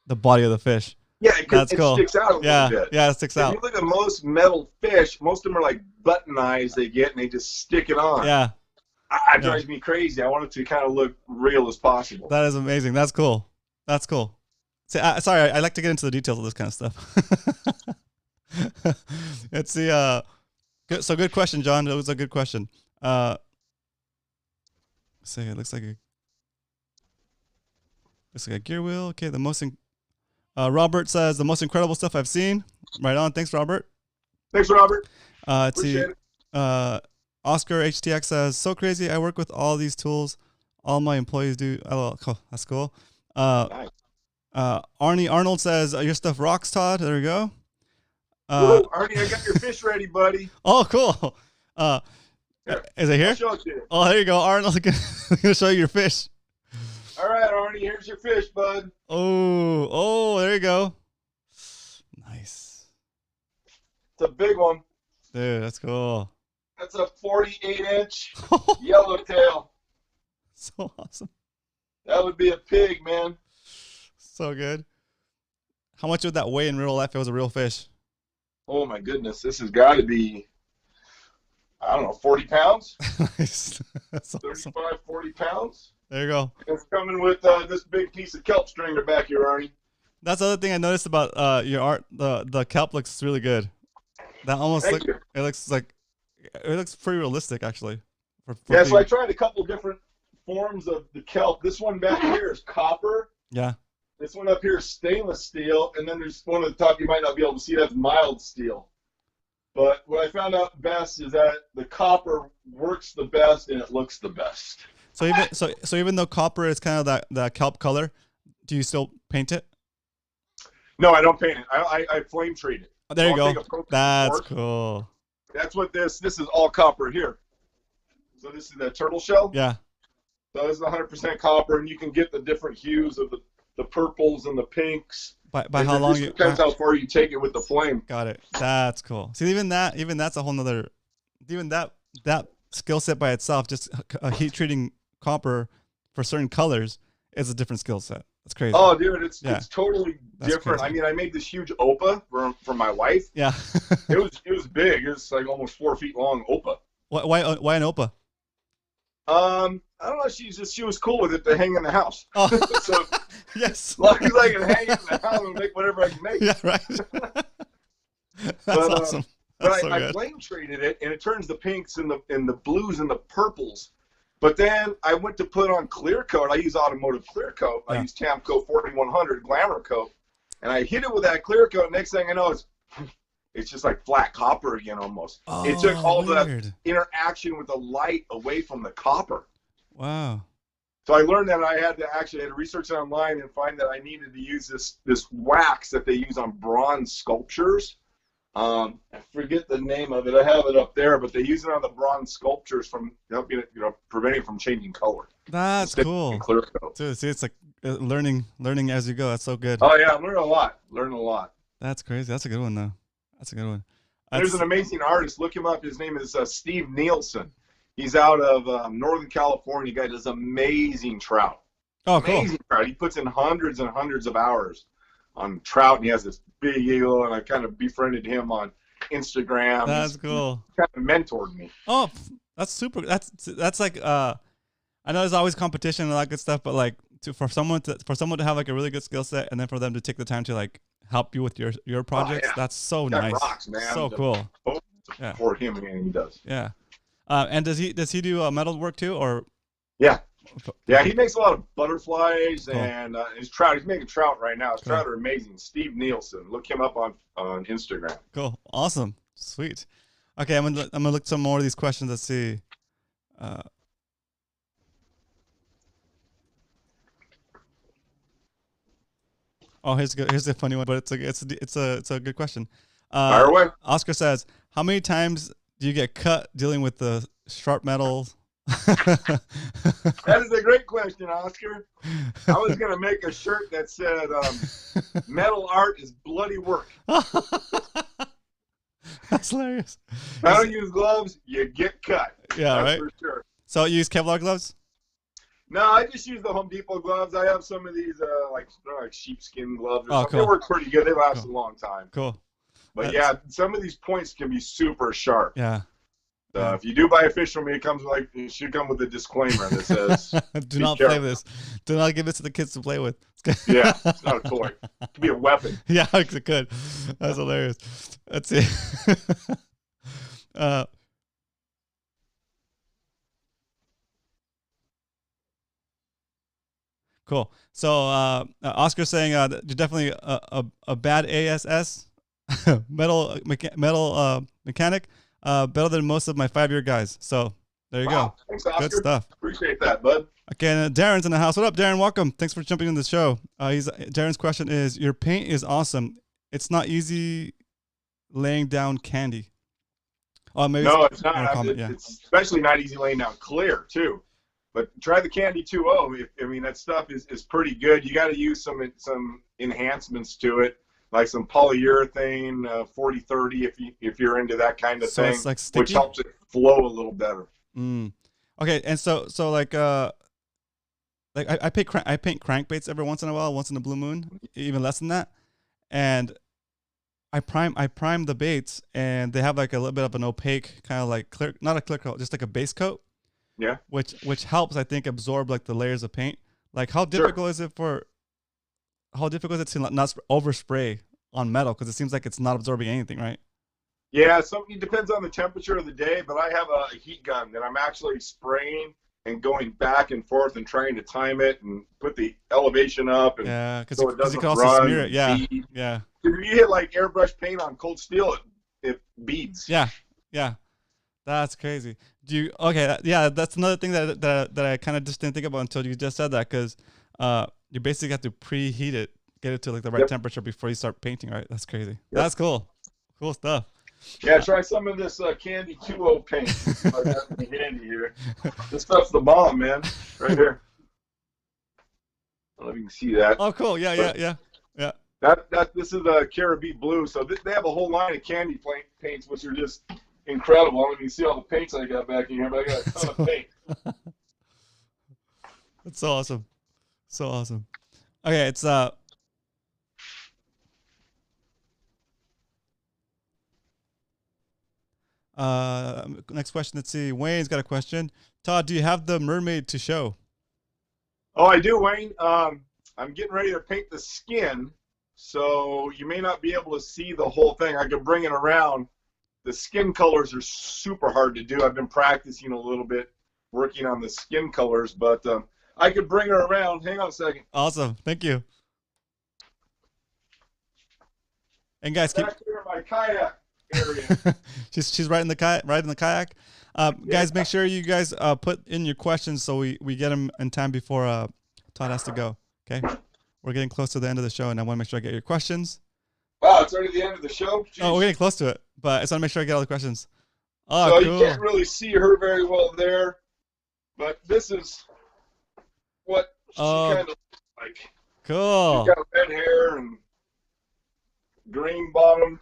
body of the fish. Yeah, it sticks out a little bit. Yeah, it sticks out. If you look at most metal fish, most of them are like button eyes they get, and they just stick it on. Yeah. It drives me crazy. I want it to kind of look real as possible. That is amazing. That's cool. That's cool. See, sorry, I like to get into the details of this kind of stuff. Let's see. Good question, John. That was a good question. Let's see, it looks like a gear wheel. Okay, the most Robert says the most incredible stuff I've seen. Right on. Thanks, Robert. Thanks, Robert. Let's see. Appreciate it. Oscar HTX says, so crazy. I work with all these tools. All my employees do. Oh, cool. That's cool. Nice. Arnie Arnold says, your stuff rocks, Todd. There we go. Woo, Arnie, I got your fish ready, buddy. Oh, cool. Is it here? I'll show it to you. Oh, there you go. Arnold's going to show you your fish. All right, Arnie, here's your fish, bud. Oh, there you go. Nice. It's a big one. Dude, that's cool. That's a 48-inch yellowtail. So awesome. That would be a pig, man. So good. How much would that weigh in real life if it was a real fish? Oh, my goodness. This has got to be, I don't know, 40 pounds? Nice. That's awesome. 35, 40 pounds? There you go. It's coming with this big piece of kelp string in the back here, Arnie. That's the other thing I noticed about your art. The kelp looks really good. That almost it looks pretty realistic actually. Yeah, so I tried a couple different forms of the kelp. This one back here is copper. Yeah. This one up here is stainless steel, and then there's one at the top you might not be able to see. That's mild steel. But what I found out best is that the copper works the best and it looks the best. So even though copper is kind of that kelp color, do you still paint it? No, I don't paint it. I flame treat it. Oh, there you go. That's fork. cool. That's what this is all copper here. So this is the turtle shell. Yeah. So this is 100% copper, and you can get the different hues of the purples and the pinks. By how long you depends how far you take it with the flame. Got it. That's cool. See, even that's a whole nother. Even that skill set by itself, just heat treating copper for certain colors, is a different skill set. That's crazy. Oh, dude, it's totally different. Crazy. I mean, I made this huge opah for my wife. Yeah. it was big. It was like almost 4 feet long opah. Why an opah? I don't know. She was cool with it to hang in the house. Oh. So yes. as long as I can hang it in the house and make whatever I can make. Yeah, right. That's awesome. But I flame treated it, and it turns the pinks and the blues and the purples. But then I went to put on clear coat. I use automotive clear coat. I use Tamco 4100 Glamour coat, and I hit it with that clear coat. Next thing I know, it's just like flat copper again almost. Oh, it took all weird. the interaction with the light away from the copper. Wow. So I learned that I had to research it online and find that I needed to use this wax that they use on bronze sculptures. I forget the name of it. I have it up there, but they use it on the bronze sculptures from helping it, preventing it from changing color. That's cool. Clear coat. Dude, see, it's like learning as you go. That's so good. Oh yeah, learn a lot. That's crazy. That's a good one though. That's a good one. There's an amazing artist. Look him up. His name is Steve Nielsen. He's out of Northern California. Guy does amazing trout. Oh, cool. Amazing trout. He puts in hundreds and hundreds of hours on trout, and he has this big eagle, and I kind of befriended him on Instagram. That's cool. He kind of mentored me. Oh, that's super. That's like I know there's always competition and all that good stuff, but like for someone to have like a really good skill set, and then for them to take the time to like help you with your projects, that's so nice. Rocks, man. So cool. Support him, and he does. Yeah. And does he do metal work too, or? Yeah. Yeah, he makes a lot of butterflies and his trout. He's making trout right now. His trout are amazing. Steve Nielsen. Look him up on Instagram. Cool. Awesome. Sweet. Okay, I'm gonna look some more of these questions. Let's see. Oh, here's a funny one, but it's a good question. Fire away. Oscar says, how many times do you get cut dealing with the sharp metals? That is a great question, Oscar. I was going to make a shirt that said, metal art is bloody work. That's hilarious. If I don't use gloves, you get cut. Yeah, that's right? for sure. So you use Kevlar gloves? No, I just use the Home Depot gloves. I have some of these like sheepskin gloves. Oh, cool. They work pretty good. They last a long time. Cool. But yeah, some of these points can be super sharp. Yeah. If you do buy a fish from me, it should come with a disclaimer that says, "Do not play this. Do not give this to the kids to play with." Yeah, it's not a toy. It could be a weapon. Yeah, it could. That's hilarious. Let's see. Cool. So Oscar's saying that you're definitely a bad ASS metal mechanic, better than most of my 5-year guys. So there you go. Thanks, Oscar. Good stuff. Appreciate that, bud. Okay, and Darren's in the house. What up, Darren? Welcome. Thanks for jumping in the show. Darren's question is: your paint is awesome. It's not easy laying down candy. Oh, maybe no, it's not. Yeah. It's especially not easy laying down clear too. But try the Candy 2.0. I mean, that stuff is pretty good. You got to use some enhancements to it, like some polyurethane 40-30 if you're into that kind of thing, it's like sticky? which helps it flow a little better. Okay, and so like I paint crankbaits every once in a while, once in a blue moon, even less than that, and I prime the baits, and they have like a little bit of an opaque kind of like clear, not a clear coat, just like a base coat. Yeah. Which helps, I think, absorb like the layers of paint. Like how difficult is it to not overspray on metal, because it seems like it's not absorbing anything, right? Yeah, it depends on the temperature of the day, but I have a heat gun that I'm actually spraying and going back and forth and trying to time it and put the elevation up, and because so it doesn't you can also smear it. Yeah, bead. yeah. If you hit like airbrush paint on cold steel, it beads. Yeah, that's crazy. That's another thing that I kind of just didn't think about until you just said that, because you basically have to preheat it, get it to like the right temperature before you start painting, right? That's crazy. Yep. That's cool stuff. Yeah, try some of this Candy 2.0 paint. I got it handy here. This stuff's the bomb, man. Right here. I don't know if you can see that. Oh, cool. Yeah. This is a Caribbean blue. So they have a whole line of candy paints, which are just incredible. I don't know if you can see all the paints I got back in here, but I got a ton of paint. That's so awesome. So awesome. Okay, it's next question. Let's see. Wayne's got a question. Todd, do you have the mermaid to show? Oh, I do, Wayne. I'm getting ready to paint the skin, so you may not be able to see the whole thing. I could bring it around. The skin colors are super hard to do. I've been practicing a little bit, working on the skin colors, but I could bring her around. Hang on a second. Awesome. Thank you. And guys, back here in my kayak area. she's right in the kayak. Guys, make sure you guys put in your questions so we get them in time before Todd has to go. Okay, we're getting close to the end of the show, and I want to make sure I get your questions. Wow, it's already the end of the show? Jeez. Oh, we're getting close to it, but I just want to make sure I get all the questions. Oh, so cool. You can't really see her very well there, but this is what she kind of looks like. Cool. She's got red hair and green bottom,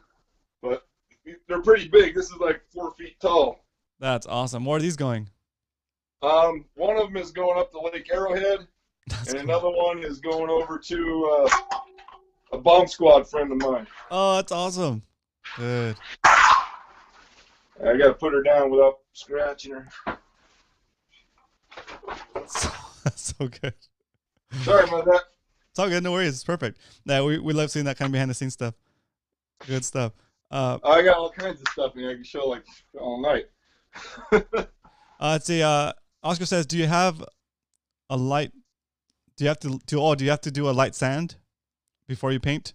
but they're pretty big. This is like 4 feet tall. That's awesome. Where are these going? One of them is going up to Lake Arrowhead, and another one is going over to a bomb squad friend of mine. Oh, that's awesome. Good. I got to put her down without scratching her. That's so good. Sorry about that. It's all good. No worries. It's perfect. Yeah, we love seeing that kind of behind the scenes stuff. Good stuff. I got all kinds of stuff here I can show like all night. Let's see. Oscar says, "Do you have a light? Do you have to do a light sand before you paint?"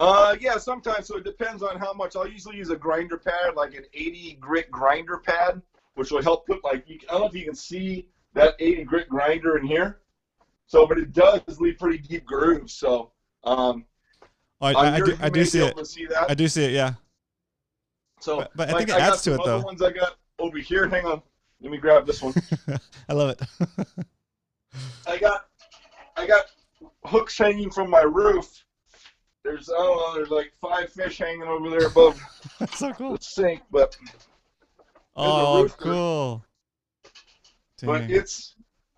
Yeah, sometimes. So it depends on how much. I'll usually use a grinder pad, like an 80 grit grinder pad, which will help put like. I don't know if you can see that 80 grit grinder in here. So, but it does leave pretty deep grooves. So, I do see it. I do see it. Yeah. So, but I think it adds to it, though. Other ones I got over here. Hang on. Let me grab this one. I love it. I got hooks hanging from my roof. There's like 5 fish hanging over there above That's so cool. the sink, but oh, cool. But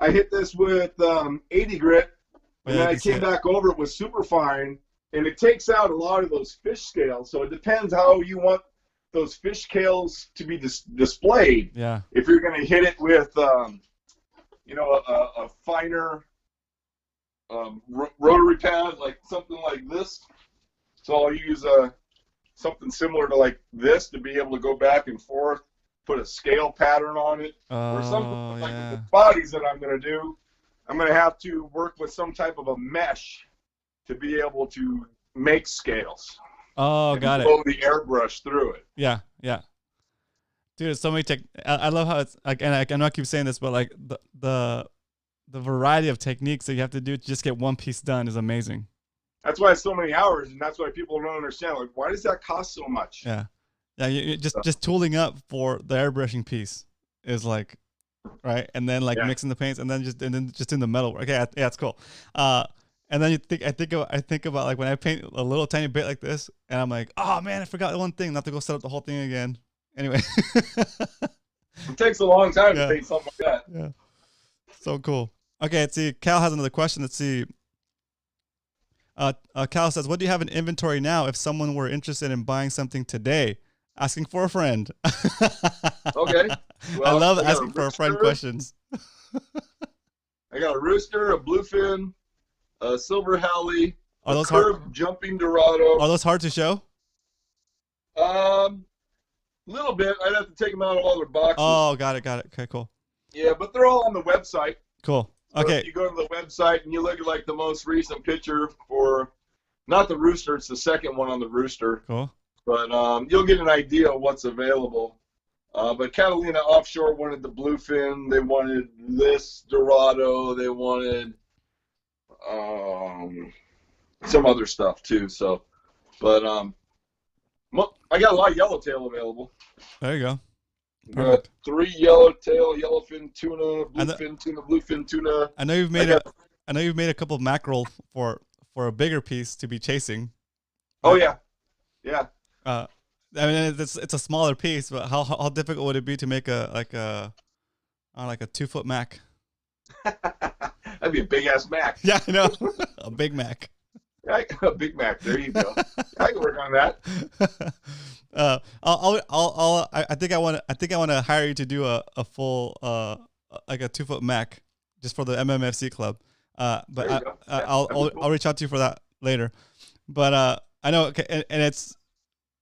I hit this with 80 grit, and then I came back over it with super fine, and it takes out a lot of those fish scales. So it depends how you want those fish scales to be displayed. Yeah. If you're going to hit it with, a finer rotary pad, like something like this. So I'll use something similar to like this to be able to go back and forth, put a scale pattern on it, or something like the bodies that I'm going to do. I'm going to have to work with some type of a mesh to be able to make scales. Oh, got it. Blow the airbrush through it. Yeah, yeah. Dude, it's so many I love how it's like, and I know I keep saying this, but like the variety of techniques that you have to do to just get one piece done is amazing. That's why it's so many hours, and that's why people don't understand. Like, why does that cost so much? Yeah, yeah. You just tooling up for the airbrushing piece is like, right, and then like mixing the paints, and then just in the metal work. Okay, yeah, it's cool. And then I think about like when I paint a little tiny bit like this, and I'm like, oh man, I forgot one thing. Not to go set up the whole thing again. Anyway, it takes a long time to paint something like that. Yeah, so cool. Okay, let's see. Cal has another question. Let's see. Cal says, "What do you have in inventory now? If someone were interested in buying something today, asking for a friend." Okay. Well, I love asking for a friend questions. I got a rooster, a bluefin, a silver halley, a curved jumping dorado. Are those hard to show? Little bit. I'd have to take them out of all their boxes. Oh, got it. Okay, cool. Yeah, but they're all on the website. Cool. So okay. If you go to the website and you look at like the most recent picture for, not the rooster, it's the second one on the rooster. Cool. But you'll get an idea of what's available. But Catalina Offshore wanted the bluefin. They wanted this dorado. They wanted some other stuff too. So, but I got a lot of yellowtail available. There you go. Got 3 yellowtail, yellowfin tuna, bluefin tuna. I know you've made a couple of mackerel for a bigger piece to be chasing. Oh yeah, yeah. I mean, it's a smaller piece, but how difficult would it be to make like a 2-foot mac? That'd be a big ass mac. Yeah, I know. A big mac. A Big Mac. There you go. I can work on that. I think I want to hire you to do a full like a 2-foot Mac just for the MMFC club. But I'll reach out to you for that later. But I know, and it's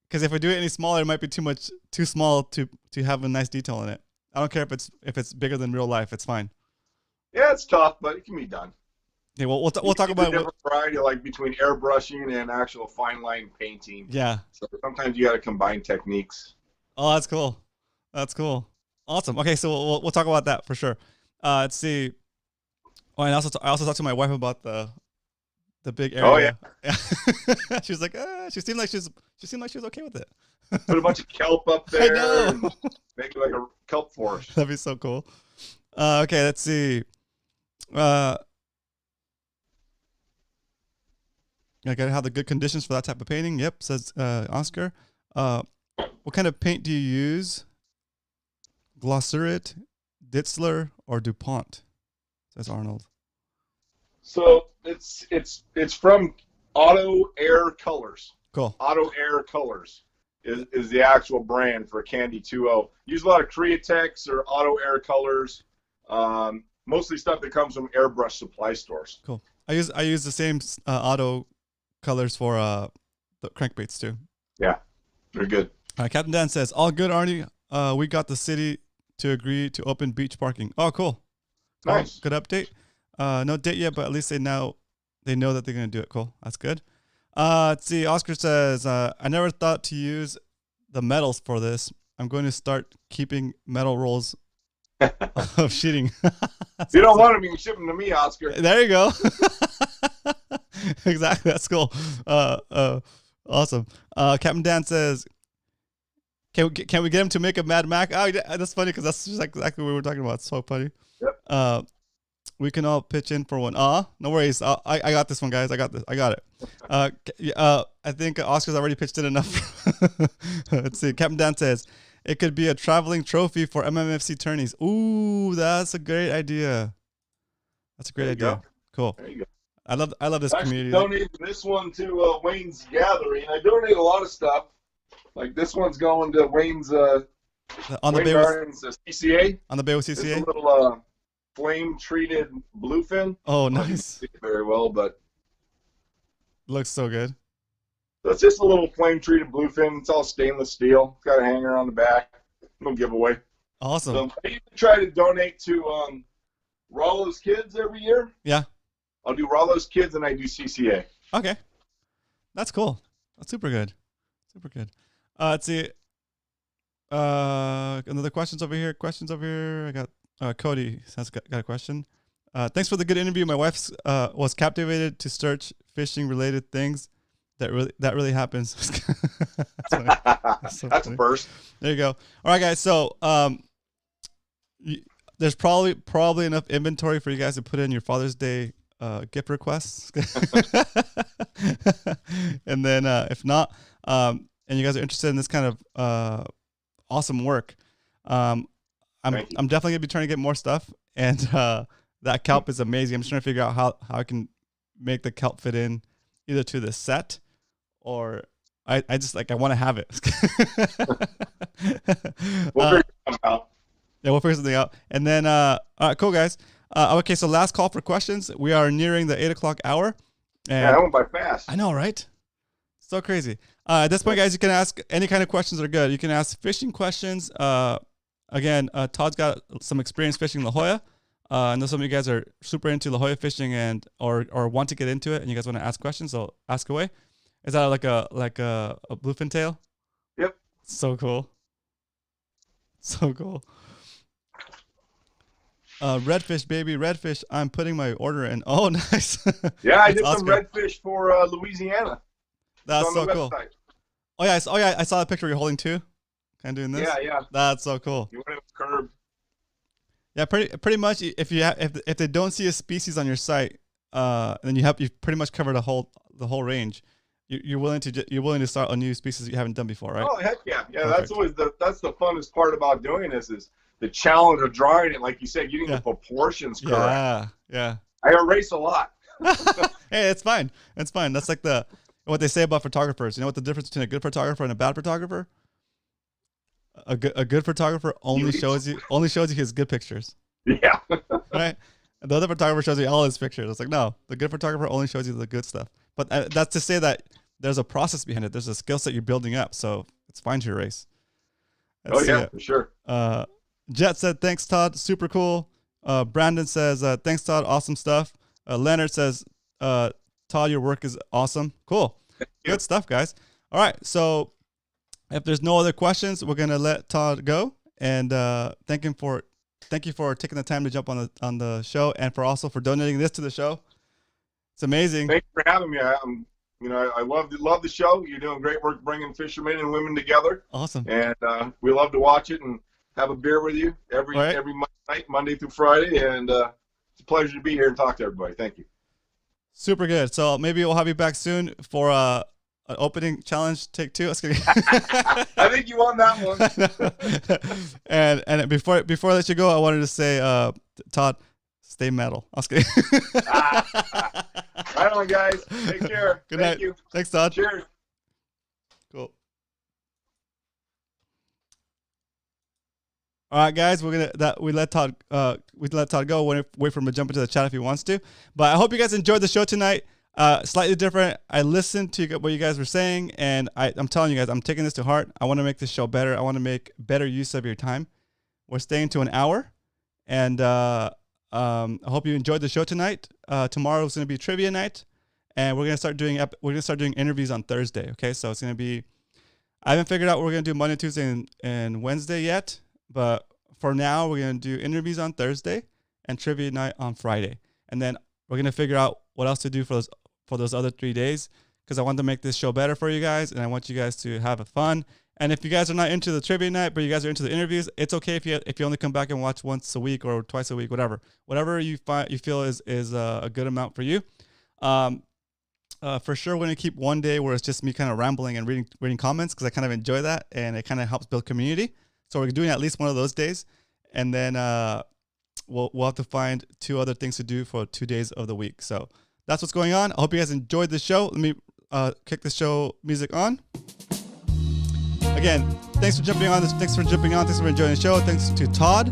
because if I do it any smaller, it might be too small to have a nice detail in it. I don't care if it's bigger than real life. It's fine. Yeah, it's tough, but it can be done. Yeah, well, we'll talk about a different variety, like between airbrushing and actual fine line painting. Yeah. So sometimes you got to combine techniques. Oh, that's cool. That's cool. Awesome. Okay, so we'll talk about that for sure. Let's see. Oh, and I also talked to my wife about the big area. Oh yeah. She was like, she seemed like she was okay with it. Put a bunch of kelp up there. I know. And make it like a kelp forest. That'd be so cool. Okay, let's see. I gotta have the good conditions for that type of painting. Yep, says Oscar. What kind of paint do you use? Glasurit, Ditzler, or DuPont? Says Arnold. So it's from Auto Air Colors. Cool. Auto Air Colors is the actual brand for Candy 2.0. Use a lot of Createx or Auto Air Colors. Mostly stuff that comes from airbrush supply stores. Cool. I use the same auto colors for the crankbaits too. Yeah, they're good. Captain Dan says, all good, Arnie. We got the city to agree to open beach parking. Oh, cool. Nice. Good update. No date yet, but at least they know that they're going to do it. Cool. That's good. Let's see. Oscar says, I never thought to use the metals for this. I'm going to start keeping metal rolls of sheeting. You don't want them, you can ship them to me, Oscar. There you go. Exactly. That's cool. Awesome. Captain Dan says, can we get him to make a Mad Mac? Oh, yeah, that's funny because that's just exactly what we were talking about. It's so funny. Yep. We can all pitch in for one. No worries. I got this one, guys. I got this. I got it. I think Oscar's already pitched in enough. Let's see. Captain Dan says, it could be a traveling trophy for MMFC tourneys. Ooh, that's a great idea. That's a great idea. Go. Cool. There you go. I love this community. I donated this one to Wayne's Gathering. I donate a lot of stuff. Like this one's going to Wayne's on the Wayne Barnes CCA. On the Bay with CCA. It's a little flame treated bluefin. Oh, nice. See it very well, but looks so good. So it's just a little flame treated bluefin. It's all stainless steel. It's got a hanger on the back. No giveaway. Awesome. So I even try to donate to Rollo's Kids every year. Yeah. I'll do Rollo's Kids and I do CCA. Okay. That's cool. That's super good. Super good. Let's see. Another questions over here. I got Cody has got a question. Thanks for the good interview. My wife was captivated to search fishing related things. That really happens. That's a first. There you go. All right, guys. So there's probably enough inventory for you guys to put in your Father's Day gift requests. And then if not, and you guys are interested in this kind of awesome work, I'm definitely gonna be trying to get more stuff. And that kelp is amazing. I'm just trying to figure out how I can make the kelp fit in either to the set or I just I want to have it. We'll figure something out. Yeah, we'll figure something out. And then, all right, cool, guys. Okay, so last call for questions. We are nearing the 8 o'clock hour. And that went by fast. I know, right? So crazy. At this point, guys, you can ask any kind of questions that are good. You can ask fishing questions. Again, Todd's got some experience fishing La Jolla. I know some of you guys are super into La Jolla fishing and or want to get into it, and you guys want to ask questions, so ask away. Is that like a bluefin tail? Yep. So cool. So cool. Redfish, baby, redfish. I'm putting my order in. Oh, nice. Yeah, I did some redfish for Louisiana. That's so cool. Oh yeah, I saw that picture you're holding too. Kind of doing this. Yeah. That's so cool. You went curb. Yeah, pretty much. If they don't see a species on your site, then you've pretty much covered the whole range. You're willing to start a new species that you haven't done before, right? Oh heck yeah, yeah. Perfect. That's always that's the funnest part about doing this is the challenge of drawing it. Like you said, getting the proportions correct. Yeah. I erase a lot. Hey, it's fine. It's fine. That's like what they say about photographers. You know what the difference between a good photographer and a bad photographer? A good photographer only shows you his good pictures. Yeah. Right. And the other photographer shows you all his pictures. It's like, no, the good photographer only shows you the good stuff. But that's to say that there's a process behind it. There's a skill set you're building up, so it's fine to erase. For sure. Jet said, thanks, Todd. Super cool. Brandon says, thanks, Todd. Awesome stuff. Leonard says, Todd, your work is awesome. Cool. Good stuff, guys. All right. So if there's no other questions, we're going to let Todd go. And thank you for taking the time to jump on the show and for donating this to the show. It's amazing. Thanks for having me. I love the show. You're doing great work bringing fishermen and women together. Awesome. And we love to watch it and have a beer with you every night, Monday through Friday. And it's a pleasure to be here and talk to everybody. Thank you. Super good. So maybe we'll have you back soon for an opening challenge, take 2. I think you won that one. and before I let you go, I wanted to say, Todd, stay metal. I was kidding. Right on, guys. Take care. Good night. You. Thanks, Todd. Cheers. Cool. All right, guys. We let Todd go. Wait for him to jump into the chat if he wants to. But I hope you guys enjoyed the show tonight. Slightly different. I listened to what you guys were saying, and I'm telling you guys, I'm taking this to heart. I want to make this show better. I want to make better use of your time. We're staying to an hour, and I hope you enjoyed the show tonight. Tomorrow is going to be trivia night, and we're going to start doing interviews on Thursday. Okay, so it's going to be. I haven't figured out what we're going to do Monday, Tuesday, and Wednesday yet, but for now we're going to do interviews on Thursday and trivia night on Friday, and then we're going to figure out what else to do for those other 3 days, because I want to make this show better for you guys, and I want you guys to have fun. And if you guys are not into the trivia night, but you guys are into the interviews, it's okay if you only come back and watch once a week or twice a week, whatever you feel is a good amount for you. For sure, we're gonna keep one day where it's just me kind of rambling and reading comments, because I kind of enjoy that, and it kind of helps build community. So we're doing at least one of those days, and then we'll have to find 2 other things to do for 2 days of the week. So that's what's going on. I hope you guys enjoyed the show. Let me kick the show music on. Again, thanks for jumping on. Thanks for enjoying the show. Thanks to Todd,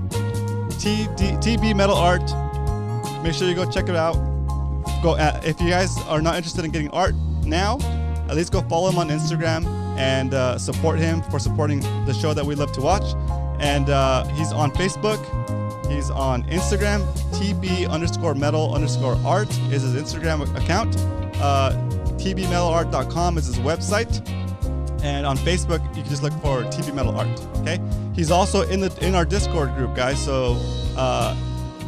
TB Metal Art. Make sure you go check it out. If you guys are not interested in getting art now, at least go follow him on Instagram and support him for supporting the show that we love to watch. And he's on Facebook, He's on Instagram. TB_metal_art is his Instagram account. TBmetalart.com is his website. And on Facebook, you can just look for TB Metal Art. Okay. He's also in our Discord group, guys. So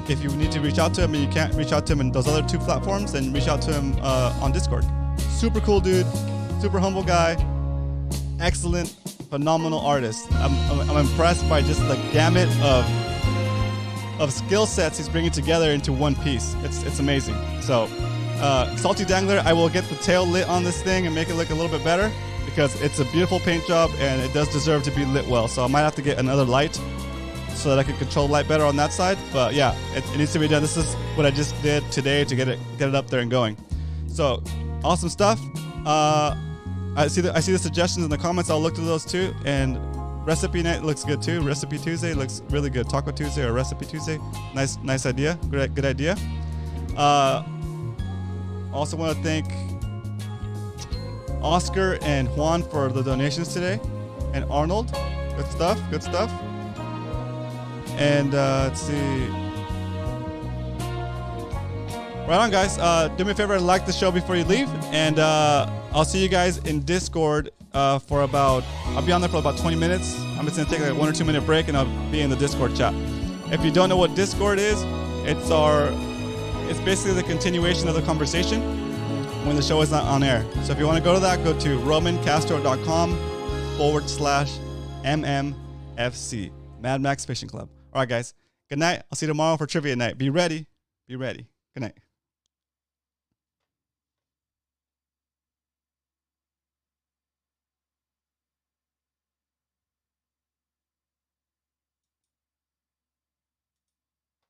if you need to reach out to him and you can't reach out to him in those other 2 platforms, then reach out to him on Discord. Super cool dude. Super humble guy. Excellent, phenomenal artist. I'm impressed by just the gamut of skill sets he's bringing together into one piece. It's amazing. So, Salty Dangler, I will get the tail lit on this thing and make it look a little bit better, because it's a beautiful paint job and it does deserve to be lit well. So I might have to get another light so that I can control light better on that side. But yeah, it needs to be done. This is what I just did today to get it up there and going. So awesome stuff. I see the suggestions in the comments. I'll look through those too. And recipe night looks good too. Recipe Tuesday looks really good. Taco Tuesday or Recipe Tuesday. Nice idea. Good idea. Also want to thank Oscar and Juan for the donations today, and Arnold. Good stuff. And let's see. Right on, guys. Do me a favor and like the show before you leave, and I'll see you guys in Discord for about. I'll be on there for about 20 minutes. I'm just gonna take like a 1 or 2 minute break, and I'll be in the Discord chat. If you don't know what Discord is, it's basically the continuation of the conversation when the show is not on air. So if you want to go to that, go to romancastro.com/MMFC, Mad Max Fishing Club. All right, guys. Good night. I'll see you tomorrow for trivia night. Be ready. Good night.